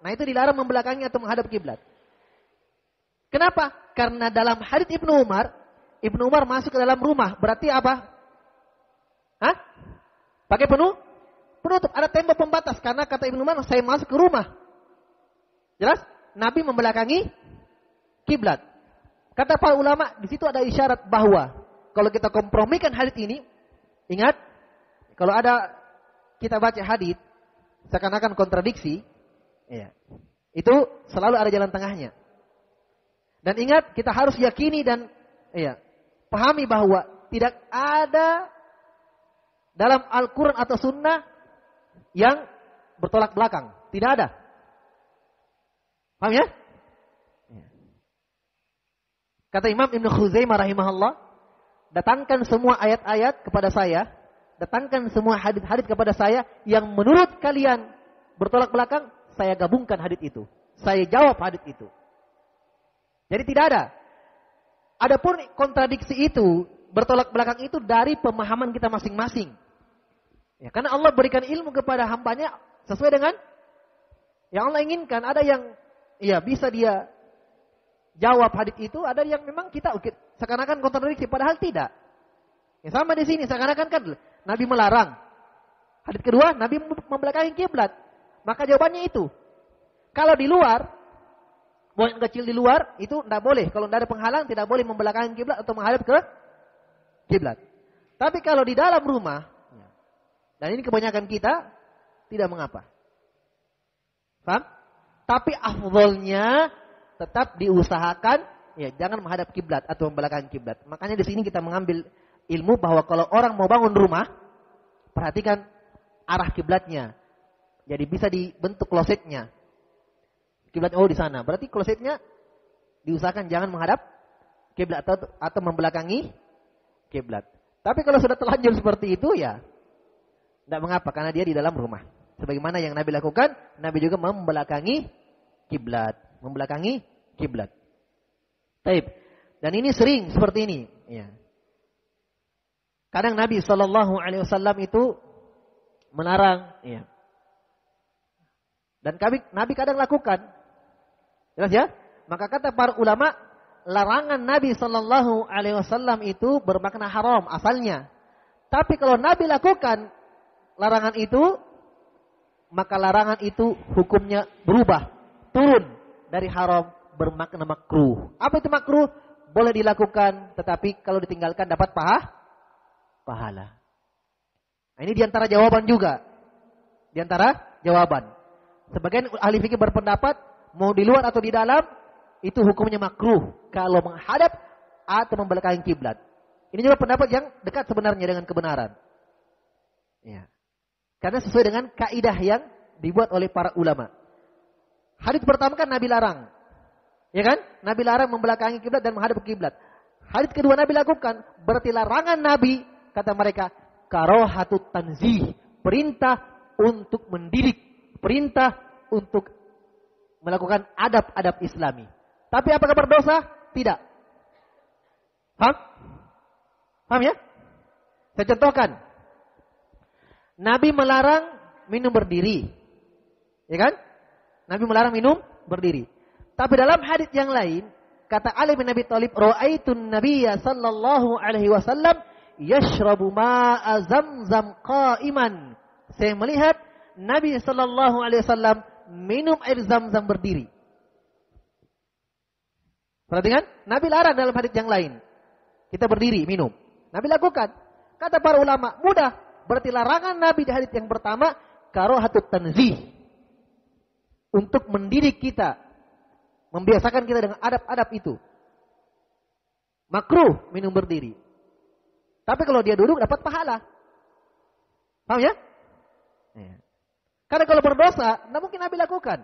Nah itu dilarang membelakangi atau menghadap kiblat. Kenapa? Karena dalam hadits Ibnu Umar masuk ke dalam rumah. Berarti apa? Hah? Pakai penutup. Ada tembok pembatas. Karena kata Ibnu Umar, saya masuk ke rumah. Jelas? Nabi membelakangi kiblat. Kata para ulama, di situ ada isyarat bahwa kalau kita kompromikan hadits ini, ingat, kalau ada kita baca hadits seakan-akan kontradiksi, ya, itu selalu ada jalan tengahnya. Dan ingat, kita harus yakini dan pahami bahwa tidak ada dalam Al-Quran atau Sunnah yang bertolak belakang. Tidak ada. Paham ya? Kata Imam Ibnu Khuzaimah rahimahullah, datangkan semua ayat-ayat kepada saya, datangkan semua hadits kepada saya yang menurut kalian bertolak belakang, saya gabungkan hadits itu. Saya jawab hadits itu. Jadi tidak ada. Adapun kontradiksi itu, bertolak belakang itu dari pemahaman kita masing-masing. Ya, karena Allah berikan ilmu kepada hambanya sesuai dengan yang Allah inginkan. Ada yang bisa dia jawab hadits itu, ada yang memang kita seakan-akan kontradiksi, padahal tidak. Ya, sama di sini, seakan-akan kan Nabi melarang. Hadits kedua, Nabi membelakangi kiblat. Maka jawabannya itu. Kalau di luar, buang kecil di luar, itu tidak boleh. Kalau tidak ada penghalang, tidak boleh membelakangi kiblat atau menghadap ke kiblat. Tapi kalau di dalam rumah, dan ini kebanyakan kita, tidak mengapa. Paham? Tapi afdolnya tetap diusahakan ya jangan menghadap kiblat atau membelakangi kiblat. Makanya di sini kita mengambil ilmu bahwa kalau orang mau bangun rumah, perhatikan arah kiblatnya. Jadi bisa dibentuk klosetnya. Kiblat di sana. Berarti klosetnya diusahakan jangan menghadap kiblat atau membelakangi kiblat. Tapi kalau sudah terlanjur seperti itu ya tidak mengapa karena dia di dalam rumah. Sebagaimana yang Nabi lakukan, Nabi juga membelakangi kiblat, membelakangi kiblat. Taib. Dan ini sering seperti ini, ya. Kadang Nabi SAW itu melarang, ya. Dan Nabi kadang lakukan. Jelas ya? Maka kata para ulama, larangan Nabi SAW itu bermakna haram asalnya. Tapi kalau Nabi lakukan larangan itu, maka larangan itu hukumnya berubah, turun dari haram bermakna makruh. Apa itu makruh? Boleh dilakukan, tetapi kalau ditinggalkan dapat pahala. Nah, ini diantara jawaban juga. Diantara jawaban. Sebagian ahli fikih berpendapat, mau di luar atau di dalam, itu hukumnya makruh. Kalau menghadap atau membelakangi kiblat. Ini juga pendapat yang dekat sebenarnya dengan kebenaran. Ya. Karena sesuai dengan kaidah yang dibuat oleh para ulama. Hadis pertama kan Nabi larang. Ya kan? Nabi larang membelakangi kiblat dan menghadap kiblat. Hadis kedua Nabi lakukan. Berarti larangan Nabi, kata mereka, karohatut tanzih. Perintah untuk mendidik. Perintah untuk melakukan adab-adab Islami. Tapi apakah berdosa? Tidak. Paham? Paham ya? Saya contohkan. Nabi melarang minum berdiri. Ya kan? Nabi melarang minum berdiri. Tapi dalam hadis yang lain, kata Ali bin Abi Thalib, "Ra'aitun Nabiyya sallallahu alaihi wasallam yashrabu ma'a Zamzam qa'iman." Saya melihat Nabi sallallahu alaihi wasallam minum air Zamzam berdiri. Perhatikan, Nabi larang dalam hadis yang lain. Kita berdiri minum. Nabi lakukan. Kata para ulama, mudah. Berarti larangan Nabi di hadits yang pertama karohatut tanzih. Untuk mendidik kita. Membiasakan kita dengan adab-adab itu. Makruh minum berdiri. Tapi kalau dia duduk dapat pahala. Paham ya? Karena kalau berdosa, tidak mungkin Nabi lakukan.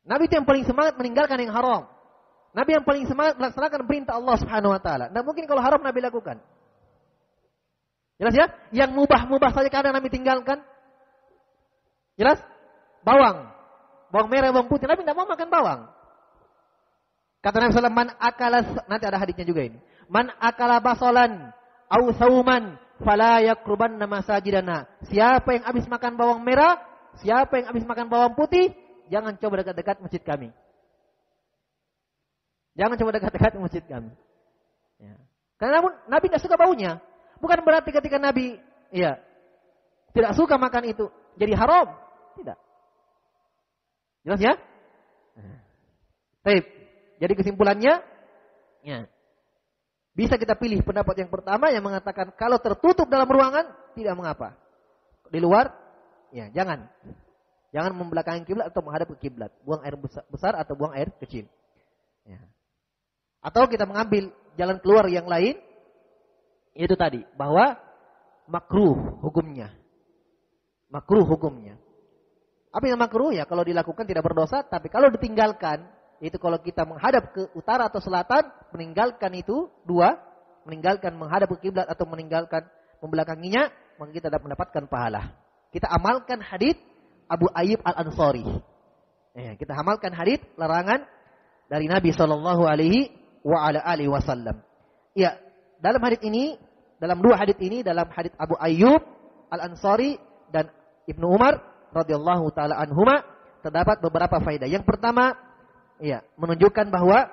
Nabi itu yang paling semangat meninggalkan yang haram. Nabi yang paling semangat melaksanakan perintah Allah Subhanahu wa taala. Tidak mungkin kalau haram Nabi lakukan. Jelas ya? Yang mubah-mubah saja kadang Nabi tinggalkan. Jelas? Bawang. Bawang merah, bawang putih. Nabi tidak mau makan bawang. Kata Nabi SAW, man akala, nanti ada hadisnya juga ini. Man akala basolan, au sauman, fala yakrubanna masajidana. Siapa yang habis makan bawang merah, siapa yang habis makan bawang putih, jangan coba dekat-dekat masjid kami. Jangan coba dekat-dekat masjid kami. Ya. Karena Nabi tidak suka baunya. Bukan berarti ketika Nabi tidak suka makan itu jadi haram. Tidak. Jelas ya? Baik. Jadi kesimpulannya, bisa kita pilih pendapat yang pertama yang mengatakan kalau tertutup dalam ruangan tidak mengapa. Di luar, jangan. Jangan membelakangi kiblat atau menghadap ke kiblat. Buang air besar atau buang air kecil. Ya. Atau kita mengambil jalan keluar yang lain. Itu tadi, bahwa makruh hukumnya. Makruh hukumnya. Apa yang makruh ya kalau dilakukan tidak berdosa, tapi kalau ditinggalkan, itu kalau kita menghadap ke utara atau selatan, meninggalkan itu dua, meninggalkan menghadap ke kiblat atau meninggalkan membelakanginya, maka kita dapat mendapatkan pahala. Kita amalkan hadits Abu Ayyub Al-Ansari. Kita amalkan hadits larangan dari Nabi sallallahu alaihi wasallam. Ya, dalam hadits ini, dalam dua hadits ini, dalam hadits Abu Ayyub Al-Ansari dan Ibnu Umar radhiyallahu taala anhuma, terdapat beberapa faedah. Yang pertama, menunjukkan bahwa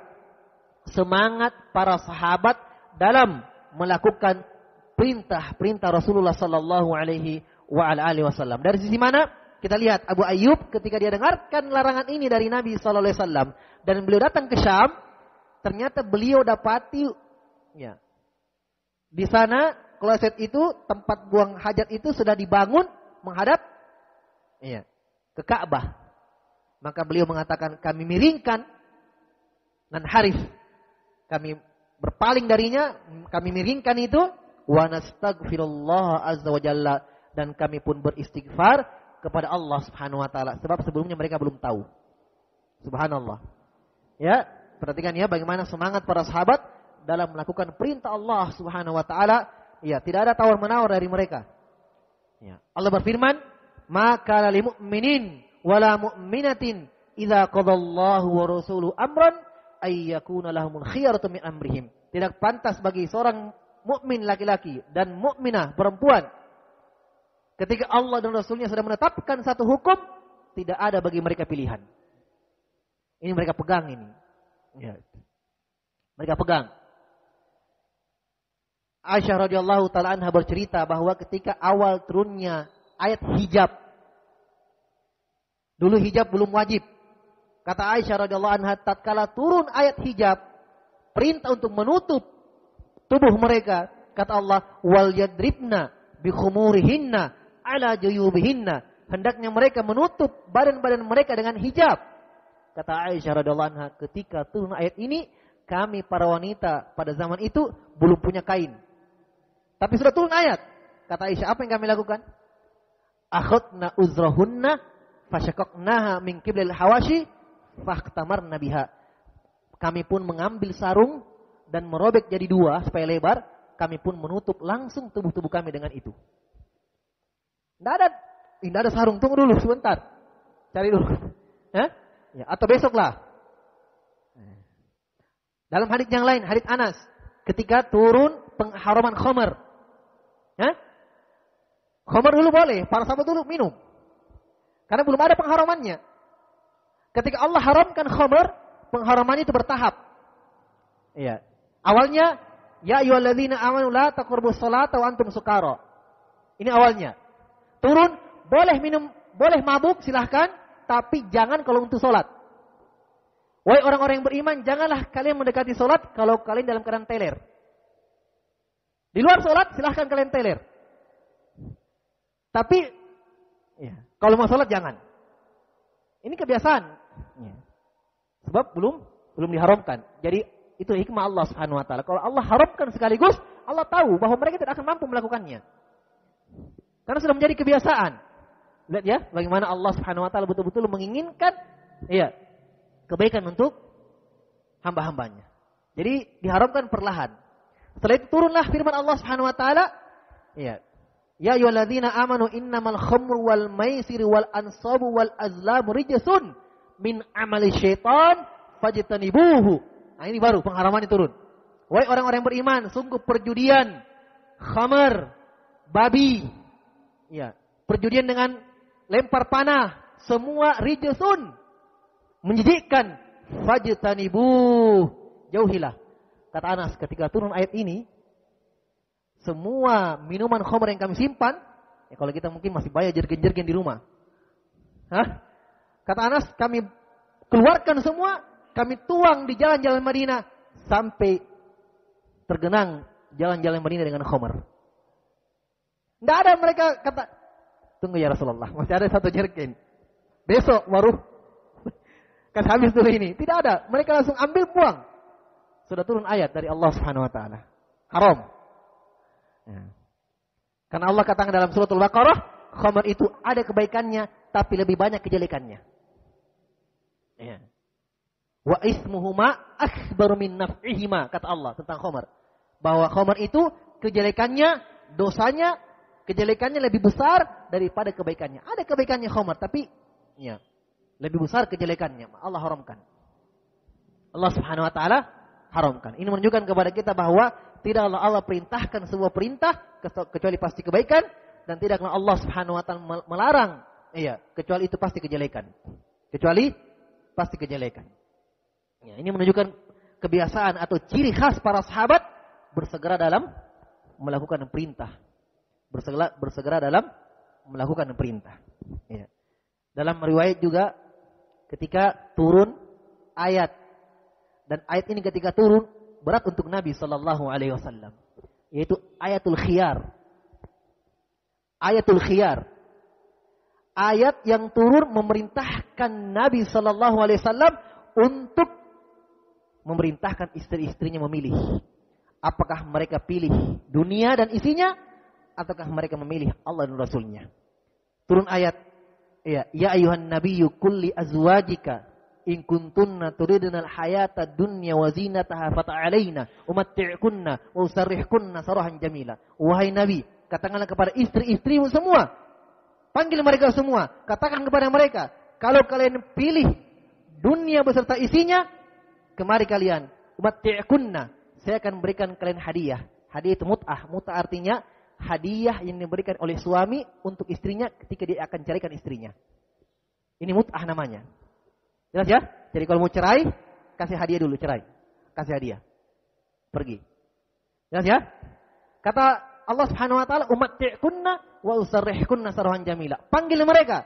semangat para sahabat dalam melakukan perintah-perintah Rasulullah sallallahu alaihi wasallam. Dari sisi mana? Kita lihat Abu Ayyub ketika dia dengarkan larangan ini dari Nabi sallallahu alaihi wasallam dan beliau datang ke Syam, ternyata beliau dapati di sana kloset itu, tempat buang hajat itu sudah dibangun menghadap ke Ka'bah. Maka beliau mengatakan, kami miringkan Nanharif. Kami berpaling darinya, kami miringkan itu. Wa nastaghfirullah azza wa jalla. Dan kami pun beristighfar kepada Allah subhanahu wa ta'ala. Sebab sebelumnya mereka belum tahu. Subhanallah. Ya, perhatikan ya bagaimana semangat para sahabat dalam melakukan perintah Allah subhanahu wa ta'ala. Ya, tidak ada tawar-menawar dari mereka. Ya. Allah berfirman, "Maka lil mu'minin wala mu'minatin idza qadallahu wa rasuluhu amran ay yakuna lahumul khiyaratu min amrihim." Tidak pantas bagi seorang mukmin laki-laki dan mukminah perempuan ketika Allah dan Rasulnya sudah menetapkan satu hukum, tidak ada bagi mereka pilihan. Ini mereka pegang ini. Ya. Mereka pegang. Aisyah radhiyallahu taala anha bercerita bahwa ketika awal turunnya ayat hijab. Dulu hijab belum wajib. Kata Aisyah radhiyallahu anha, tatkala turun ayat hijab, perintah untuk menutup tubuh mereka, kata Allah, wal yadribna bi khumurihinna ala juyubihinna. Hendaknya mereka menutup badan-badan mereka dengan hijab. Kata Aisyah radhiyallahu anha, ketika turun ayat ini, kami para wanita pada zaman itu belum punya kain. Tapi sudah turun ayat. Kata Aisyah, apa yang kami lakukan? Akhadna uzrahunna fasyaqaqnaha min qiblil hawashi fahtamarna biha. Kami pun mengambil sarung dan merobek jadi dua supaya lebar. Kami pun menutup langsung tubuh-tubuh kami dengan itu. Tidak ada sarung, tunggu dulu sebentar. Cari dulu. Hah? Ya, atau besoklah. Dalam hadits yang lain, hadits Anas, ketika turun pengharaman khamar. Khamar dulu boleh, para sahabat dulu minum. Karena belum ada pengharamannya. Ketika Allah haramkan khamar, pengharamannya itu bertahap. Iya. Awalnya, ya ayyuhalladzina amanu la taqrabus sholata wa antum sukara. Ini awalnya. Turun, boleh minum, boleh mabuk silahkan, tapi jangan kalau untuk sholat. Wahai orang-orang yang beriman, janganlah kalian mendekati sholat kalau kalian dalam keadaan teler. Di luar sholat silahkan kalian teler. Tapi ya, kalau mau sholat jangan. Ini kebiasaan. Ya. Sebab belum diharamkan. Jadi itu hikmah Allah Subhanahu wa taala. Kalau Allah haramkan sekaligus, Allah tahu bahwa mereka tidak akan mampu melakukannya. Karena sudah menjadi kebiasaan. Lihat ya, bagaimana Allah Subhanahu wa taala betul-betul menginginkan kebaikan untuk hamba-hambanya. Jadi diharamkan perlahan. Setelah itu turunlah firman Allah Subhanahu wa taala, ya ayyuhalladzina amanu innamal khamru wal maisiru wal ansabu wal azlamu rijsun min amali syaitan fajtanibuhu. Nah, ini baru pengharaman turun. Wahai orang-orang yang beriman, sungguh perjudian, khamar, babi, perjudian dengan lempar panah, semua rijsun, menjijikkan, fajtanibuh, jauhilah. Kata Anas, ketika turun ayat ini, semua minuman khamar yang kami simpan, kalau kita mungkin masih banyak jergen-jergen di rumah. Kata Anas, kami keluarkan semua, kami tuang di jalan-jalan Madinah sampai tergenang jalan-jalan Madinah dengan khamar. Tidak ada mereka kata, tunggu ya Rasulullah, masih ada satu jergen. Besok baru kan habis dulu ini. Tidak ada, mereka langsung ambil buang. Sudah turun ayat dari Allah Subhanahu wa taala. Haram. Karena Allah katakan dalam suratul Baqarah, khamar itu ada kebaikannya tapi lebih banyak kejelekannya. Wa ismuhuma akbaru min naf'ihima, kata Allah tentang khamar. Bahwa khamar itu kejelekannya, dosanya, kejelekannya lebih besar daripada kebaikannya. Ada kebaikannya khamar tapi lebih besar kejelekannya. Allah haramkan. Allah Subhanahu wa taala haramkan. Ini menunjukkan kepada kita bahwa tidaklah Allah perintahkan sebuah perintah kecuali pasti kebaikan, dan tidaklah Allah Subhanahu wa taala melarang kecuali itu pasti kejelekan. Kecuali pasti kejelekan. Ini menunjukkan kebiasaan atau ciri khas para sahabat bersegera dalam melakukan perintah. Bersegera dalam melakukan perintah. Dalam riwayat juga ketika turun ayat, dan ayat ini ketika turun berat untuk Nabi sallallahu alaihi wasallam, yaitu ayatul khiyar. Ayatul khiyar. Ayat yang turun memerintahkan Nabi sallallahu alaihi wasallam untuk memerintahkan istri-istrinya memilih. Apakah mereka pilih dunia dan isinya, ataukah mereka memilih Allah dan Rasulnya. Turun ayat, ya ayuhan nabiyyu qul li azwajika in kuntunna turidnal hayata dunya wa zinataha fata'alaina umatti'kunna wa usarrihkunna sarahan jamila. Wahai Nabi, katakanlah kepada istri-istrimu semua, panggil mereka semua, katakan kepada mereka, kalau kalian pilih dunia beserta isinya, kemari kalian, umatti'kunna, saya akan berikan kalian hadiah. Hadiah itu mut'ah. Mut'ah artinya hadiah yang diberikan oleh suami untuk istrinya ketika dia akan carikan istrinya. Ini mut'ah namanya. Jelas ya? Jadi kalau mau cerai, kasih hadiah dulu, cerai. Kasih hadiah. Pergi. Jelas ya? Kata Allah Subhanahu wa taala, umatti'kunna wa usarrihkunna sarahan jamila. Panggil mereka.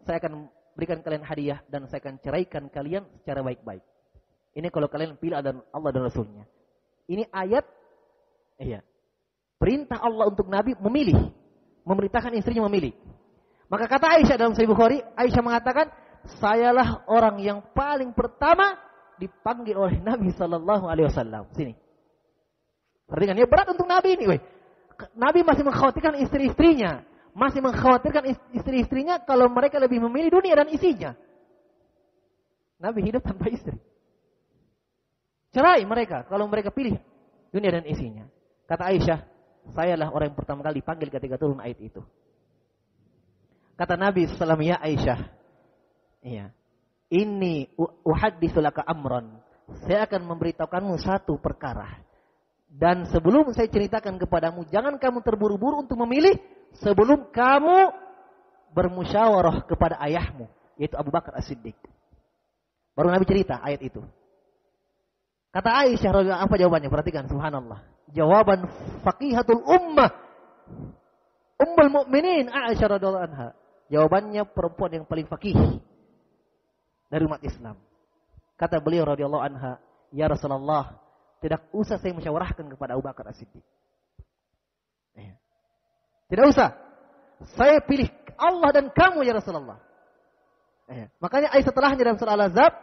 Saya akan berikan kalian hadiah dan saya akan ceraikan kalian secara baik-baik. Ini kalau kalian pilih Allah dan Rasulnya. Ini ayat, perintah Allah untuk Nabi memilih. Memerintahkan istrinya memilih. Maka kata Aisyah dalam Sahih Bukhari, Aisyah mengatakan, sayalah orang yang paling pertama dipanggil oleh Nabi Sallallahu Alaihi Wasallam. Sini. Perhatikan, ya berat untuk Nabi ini. Nabi masih mengkhawatirkan istri-istrinya. Masih mengkhawatirkan istri-istrinya kalau mereka lebih memilih dunia dan isinya. Nabi hidup tanpa istri. Cerai mereka kalau mereka pilih dunia dan isinya. Kata Aisyah, sayalah orang yang pertama kali dipanggil ketika turun ayat itu. Kata Nabi SAW, ya Aisyah, ini uhadditsu laka amran. Saya akan memberitahukanmu satu perkara. Dan sebelum saya ceritakan kepadamu, jangan kamu terburu-buru untuk memilih sebelum kamu bermusyawarah kepada ayahmu, yaitu Abu Bakar As-Siddiq. Baru Nabi cerita ayat itu. Kata Aisyah radhiyallahu apa jawabannya? Perhatikan, subhanallah. Jawaban faqihatul ummah. Ummul mukminin Aisyah radhiyallahu anha. Jawabannya perempuan yang paling faqih dari umat Islam. Kata beliau radhiyallahu anha, ya Rasulullah, tidak usah saya musyawarahkan kepada Abu Bakar As-Siddiq. Tidak usah. Saya pilih Allah dan kamu ya Rasulullah. Makanya ayat setelahnya dalam surah Al-Ahzab,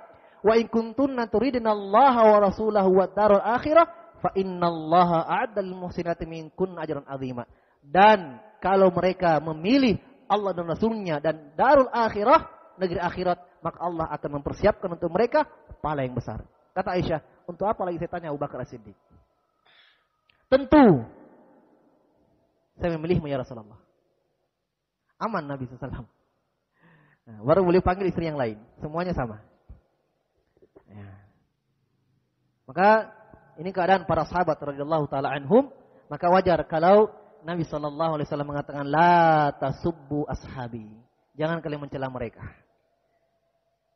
wa in kuntunna turidnallaha wa rasulahu wad darul akhirah fa innallaha a'adda lil muhsinati minkunna ajran 'azima. Dan kalau mereka memilih Allah dan Rasulnya dan darul akhirah, negeri akhirat, maka Allah akan mempersiapkan untuk mereka pahala yang besar. Kata Aisyah, untuk apa lagi saya tanya Abu Bakar As-Siddiq? Tentu saya memilihmu ya Rasulullah. Aman Nabi SAW. Nah, baru beliau panggil istri yang lain. Semuanya sama. Ya. Maka ini keadaan para sahabat radhiyallahu taala anhum. Maka wajar kalau Nabi SAW mengatakan, la tasubbu ashabi. Jangan kalian mencela mereka.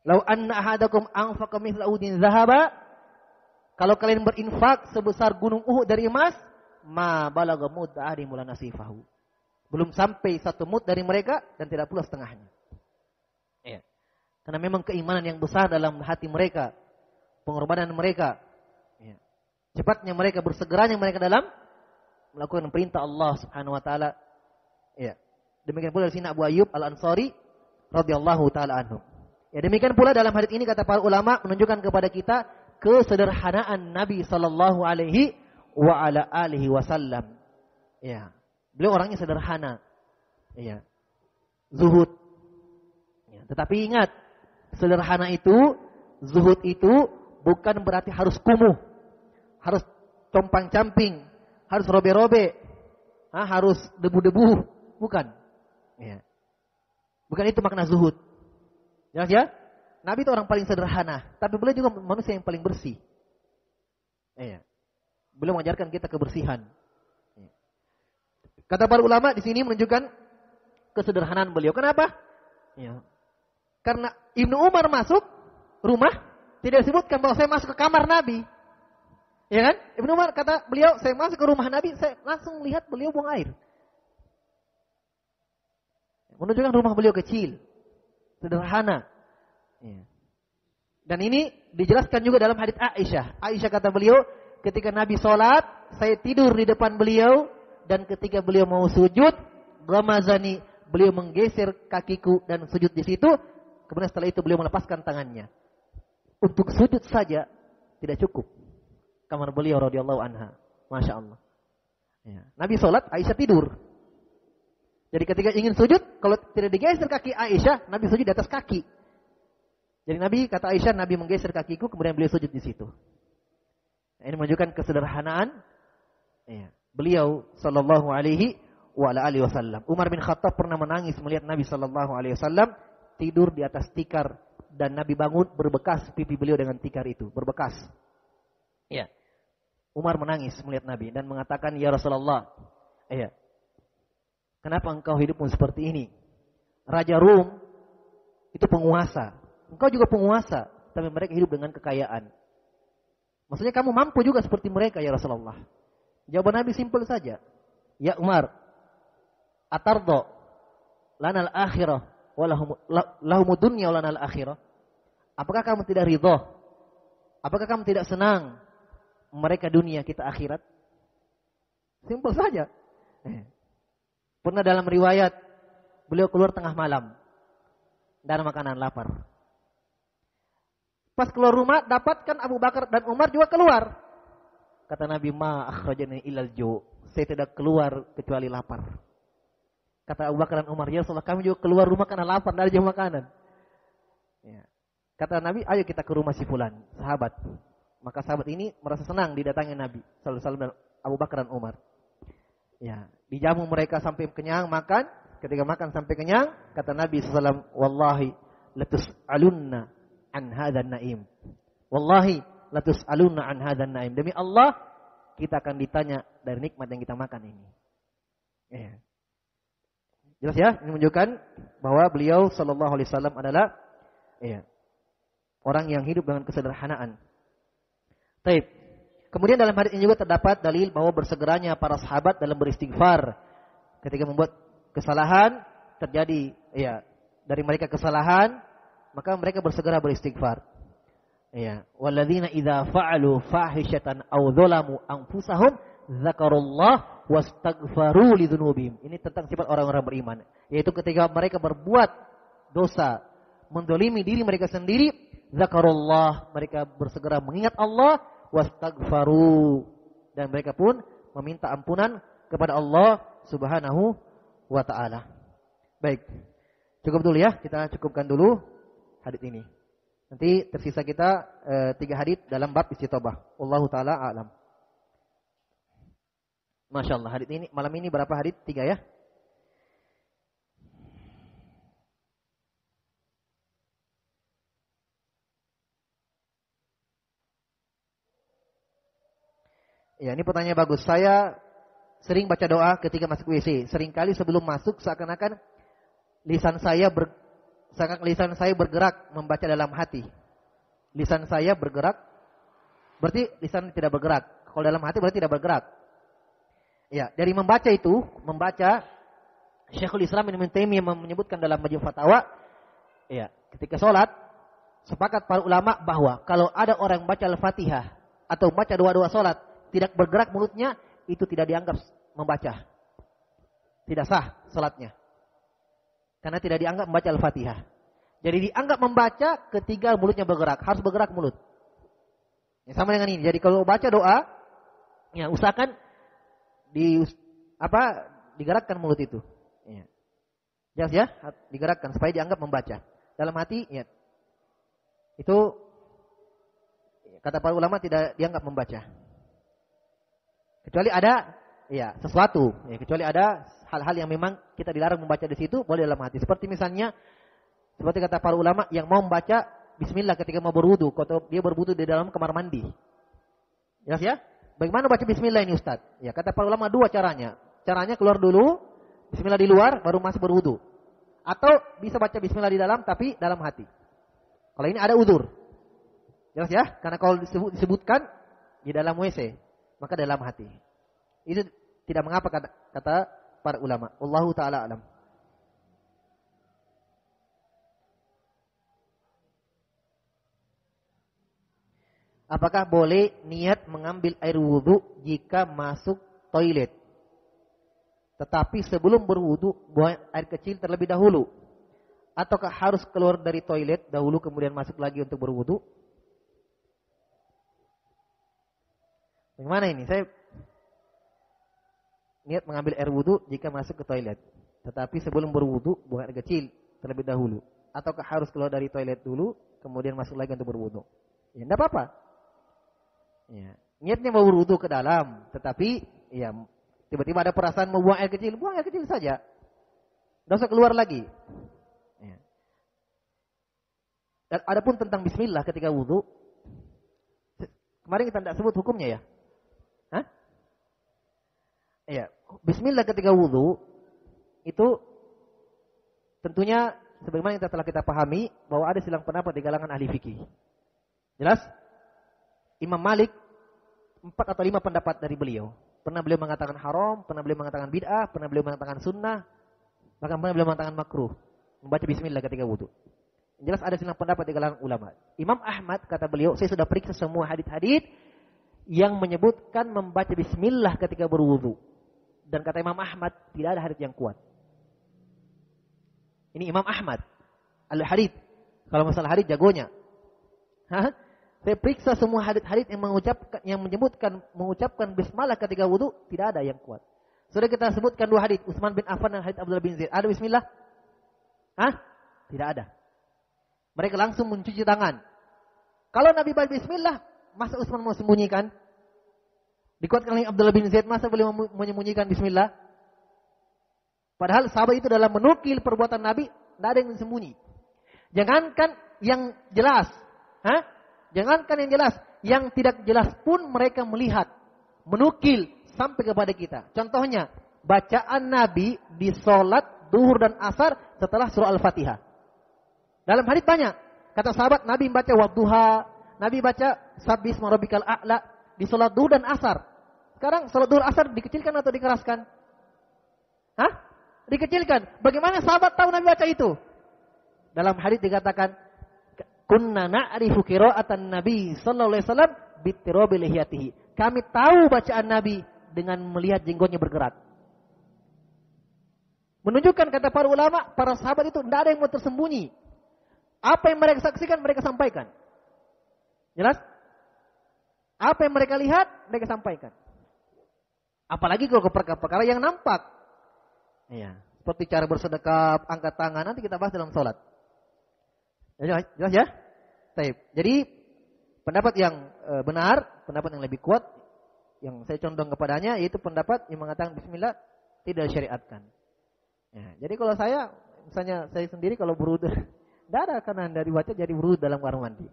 Lau anna ahadakum anfaqa mithla udin zahaba. Kalau kalian berinfak sebesar gunung Uhud dari emas, ma balagha mudda ahadin wala nasifahu. Belum sampai satu mud dari mereka dan tidak pula setengahnya. Ya. Karena memang keimanan yang besar dalam hati mereka, pengorbanan mereka, ya. Cepatnya mereka, bersegeranya mereka dalam melakukan perintah Allah Subhanahu wa taala. Ya. Demikian pula di sini Abu Ayyub Al-Ansari radhiyallahu taala anhu. Ya, demikian pula dalam hadis ini kata para ulama menunjukkan kepada kita kesederhanaan Nabi sallallahu alaihi wa ala alihi wasallam. Ya. Beliau orangnya sederhana. Ya. Zuhud. Ya. Tetapi ingat, sederhana itu, zuhud itu bukan berarti harus kumuh. Harus compang-camping, harus robe-robe, harus debu-debu, bukan. Ya. Bukan itu makna zuhud. Jelas ya? Nabi itu orang paling sederhana, tapi beliau juga manusia yang paling bersih. Ya. Beliau mengajarkan kita kebersihan. Ya. Kata para ulama di sini menunjukkan kesederhanaan beliau. Kenapa? Ya. Karena Ibnu Umar masuk rumah, tidak disebutkan bahwa saya masuk ke kamar Nabi. Ya kan? Ibnu Umar kata beliau, saya masuk ke rumah Nabi, saya langsung lihat beliau buang air. Menunjukkan rumah beliau kecil, sederhana. Ya. Dan ini dijelaskan juga dalam hadits Aisyah. Aisyah kata beliau, ketika Nabi sholat, saya tidur di depan beliau, dan ketika beliau mau sujud, ghamazani, beliau menggeser kakiku dan sujud di situ. Kemudian setelah itu beliau melepaskan tangannya. Untuk sujud saja, tidak cukup. Kamar beliau radhiyallahu anha. Masya Allah. Ya. Nabi sholat, Aisyah tidur. Jadi ketika ingin sujud, kalau tidak digeser kaki Aisyah, Nabi sujud di atas kaki. Jadi Nabi, kata Aisyah, Nabi menggeser kakiku, kemudian beliau sujud di situ. Nah, ini menunjukkan kesederhanaan ya, beliau sallallahu alaihi wasallam. Umar bin Khattab pernah menangis melihat Nabi sallallahu alaihi wasallam tidur di atas tikar dan Nabi bangun berbekas pipi beliau dengan tikar itu, berbekas. Ya. Umar menangis melihat Nabi dan mengatakan, "Ya Rasulullah, ya. Kenapa engkau hidupmu seperti ini? Raja Rum itu penguasa. Engkau juga penguasa, tapi mereka hidup dengan kekayaan. Maksudnya kamu mampu juga seperti mereka ya Rasulullah." Jawaban Nabi simpel saja. "Ya Umar, atardo lanal akhirah wa lahumud dunya wa lanal akhirah?" Apakah kamu tidak ridho? Apakah kamu tidak senang mereka dunia, kita akhirat? Simpel saja. Pernah dalam riwayat beliau keluar tengah malam dan makanan lapar. Pas keluar rumah dapatkan Abu Bakar dan Umar juga keluar. Kata Nabi, "Ma akhrajani ilal ju'." Saya tidak keluar kecuali lapar. Kata Abu Bakar dan Umar, "Ya Rasulullah, kami juga keluar rumah karena lapar, dari jam makanan." Ya. Kata Nabi, "Ayo kita ke rumah si fulan, sahabat." Maka sahabat ini merasa senang didatangi Nabi sallallahu alaihi wasallam dan Abu Bakar dan Umar. Ya, dijamu mereka sampai kenyang makan. Ketika makan sampai kenyang, kata Nabi sallallahu alaihi wasallam, "Wallahi latus'alunna an hadzal na'im." Wallahi latus'alunna an hadzal na'im. Demi Allah, kita akan ditanya dari nikmat yang kita makan ini. Ya. Jelas ya? Ini menunjukkan bahwa beliau sallallahu alaihi wasallam adalah orang yang hidup dengan kesederhanaan. Baik. Kemudian dalam hadis ini juga terdapat dalil bahwa bersegeranya para sahabat dalam beristighfar ketika membuat kesalahan terjadi dari mereka kesalahan, maka mereka bersegera beristighfar. Walladzina idza fa'alu fahishatan aw dzalamu anfusahum dzakarullah wastaghfaru lidzunubihim. Ini tentang sifat orang-orang beriman, yaitu ketika mereka berbuat dosa, mendolimi diri mereka sendiri, dzakarullah, mereka bersegera mengingat Allah, wastaghfaru, dan mereka pun meminta ampunan kepada Allah Subhanahu wa taala. Baik. Cukup dulu ya, kita cukupkan dulu hadits ini. Nanti tersisa kita 3 hadits dalam bab istitobah. Wallahu taala a'lam. Masyaallah, hadits ini malam ini berapa hadits? 3 ya. Ya, ini pertanyaan bagus. Saya sering baca doa ketika masuk WC. Seringkali sebelum masuk seakan-akan lisan saya bergerak membaca dalam hati. Lisan saya bergerak, berarti lisan tidak bergerak. Kalau dalam hati berarti tidak bergerak. Ya, dari membaca itu, Syekhul Islam Ibnu Taimiyah menyebutkan dalam Majmu' Fatawa, ketika sholat, sepakat para ulama bahwa kalau ada orang baca Al-Fatihah atau baca doa-doa sholat, tidak bergerak mulutnya, itu tidak dianggap membaca. Tidak sah salatnya. Karena tidak dianggap membaca Al-Fatihah. Jadi dianggap membaca ketika mulutnya bergerak. Harus bergerak mulut. Ya, sama dengan ini. Jadi kalau baca doa, usahakan digerakkan mulut itu. Ya. Jelas ya? Digerakkan supaya dianggap membaca. Dalam hati, itu kata para ulama tidak dianggap membaca. Kecuali ada sesuatu, kecuali ada hal-hal yang memang kita dilarang membaca di situ, boleh dalam hati. Seperti misalnya, seperti kata para ulama yang mau membaca bismillah ketika mau berwudu, atau dia berwudu di dalam kamar mandi. Jelas ya? Bagaimana baca bismillah ini Ustaz? Ya, kata para ulama 2 caranya. Caranya keluar dulu, bismillah di luar, baru masuk berwudu. Atau bisa baca bismillah di dalam tapi dalam hati. Kalau ini ada uzur. Jelas ya? Karena kalau disebutkan di dalam WC, maka dalam hati. Itu tidak mengapa kata para ulama. Wallahu taala alam. Apakah boleh niat mengambil air wudu jika masuk toilet? Tetapi sebelum berwudu buang air kecil terlebih dahulu? Ataukah harus keluar dari toilet dahulu kemudian masuk lagi untuk berwudu? Bagaimana ini? Saya niat mengambil air wudu jika masuk ke toilet. Tetapi sebelum berwudu buang air kecil terlebih dahulu. Ataukah harus keluar dari toilet dulu kemudian masuk lagi untuk berwudu? Ya, tidak apa-apa. Ya, niatnya mau berwudu ke dalam, tetapi ya tiba-tiba ada perasaan mau buang air kecil saja. Tidak usah keluar lagi. Ya. Dan adapun tentang bismillah ketika wudu, kemarin kita tidak sebut hukumnya ya. Hah? Ya, bismillah ketika wudu itu tentunya sebagaimana yang telah kita pahami bahwa ada silang pendapat di kalangan ahli fikih. Jelas? Imam Malik 4 atau 5 pendapat dari beliau. Pernah beliau mengatakan haram, pernah beliau mengatakan bid'ah, pernah beliau mengatakan sunnah, bahkan pernah beliau mengatakan makruh membaca bismillah ketika wudu. Jelas ada silang pendapat di kalangan ulama. Imam Ahmad kata beliau, saya sudah periksa semua hadits-hadits yang menyebutkan membaca bismillah ketika berwudu. Dan kata Imam Ahmad tidak ada hadits yang kuat. Ini Imam Ahmad al-Hadits. Kalau masalah hadits jagonya. Saya periksa semua hadits-hadits yang menyebutkan mengucapkan bismillah ketika wudu, tidak ada yang kuat. Sudah kita sebutkan 2 hadits, Utsman bin Affan dan hadits Abdullah bin Zaid. Ada bismillah? Tidak ada. Mereka langsung mencuci tangan. Kalau Nabi baca bismillah, masa Utsman mau sembunyikan? Dikuatkan oleh Abdullah bin Zaid, masa beliau menyembunyikan bismillah? Padahal sahabat itu dalam menukil perbuatan Nabi, tidak ada yang disembunyi. Jangankan yang jelas, jangankan yang jelas, yang tidak jelas pun mereka melihat, menukil sampai kepada kita. Contohnya, bacaan Nabi di sholat duhur dan asar setelah surah Al-Fatihah. Dalam hadits banyak, kata sahabat Nabi baca wadduha, Nabi baca sabbisma rabbikal a'la di sholat duhur dan asar. Sekarang sholat duhur asar dikecilkan atau dikeraskan? Dikecilkan. Bagaimana sahabat tahu Nabi baca itu? Dalam hadits dikatakan, kunna na'rifu qira'atan Nabi sallallahu alaihi wasallam bitirabi lihiyatihi. Kami tahu bacaan Nabi dengan melihat jenggotnya bergerak. Menunjukkan kata para ulama, para sahabat itu tidak ada yang mau tersembunyi. Apa yang mereka saksikan, mereka sampaikan. Jelas? Apa yang mereka lihat, mereka sampaikan. Apalagi kalau perkara yang nampak. Ya, seperti cara bersedekap, angkat tangan, nanti kita bahas dalam sholat. Jelas ya? Baik. Jadi pendapat yang benar, pendapat yang lebih kuat, yang saya condong kepadanya, yaitu pendapat yang mengatakan bismillah tidak syariatkan. Ya, jadi kalau saya, misalnya saya sendiri kalau berwudu, tidak ada karena dari baca jadi berwudu dalam kamar mandi.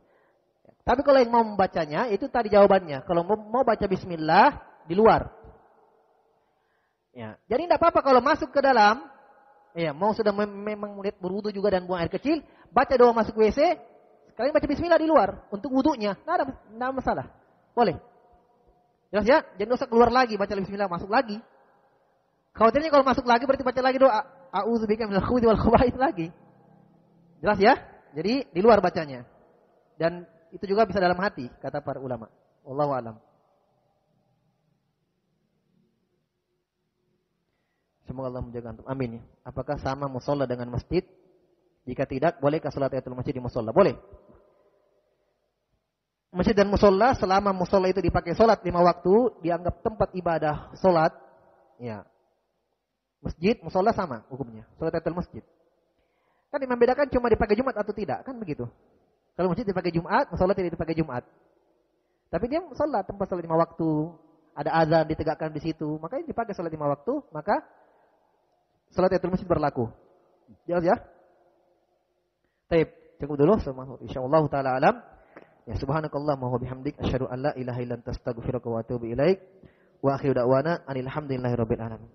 Tapi kalau yang mau membacanya, itu tadi jawabannya. Kalau mau baca bismillah di luar. Ya, jadi tidak apa-apa kalau masuk ke dalam, ya mau sudah memang murid berwudu juga dan buang air kecil, baca doa masuk WC, sekalian baca bismillah di luar untuk wudunya, tidak ada masalah, boleh. Jelas ya? Jangan usah keluar lagi baca bismillah masuk lagi. Khawatirnya kalau masuk lagi berarti baca lagi doa a'udzubika minal khubuthi wal khaba'its lagi. Jelas ya? Jadi di luar bacanya. Dan itu juga bisa dalam hati kata para ulama. Wallahu a'lam. Semoga Allah menjaga antum. Amin. Apakah sama musholla dengan masjid? Jika tidak, bolehkah salat tahiyatul masjid di musholla? Boleh. Masjid dan musholla, selama musholla itu dipakai salat 5 waktu, dianggap tempat ibadah salat, ya. Masjid, musholla sama hukumnya. Salat tahiyatul masjid. Kan yang membedakan cuma dipakai Jumat atau tidak, kan begitu. Kalau masjid dipakai Jumat, musholla tidak dipakai Jumat. Tapi dia musholla, tempat salat 5 waktu, ada azan ditegakkan di situ, makanya dipakai salat 5 waktu, maka salat tahiyatul masjid berlaku. Jelas ya? Baik, cukup dulu insyaallah taala alam. Ya subhanakallahumma wa bihamdik asyhadu an la ilaha illa anta astaghfiruka wa atubu ilaik. Wa akhiru da'wana alhamdulillahirabbil alamin.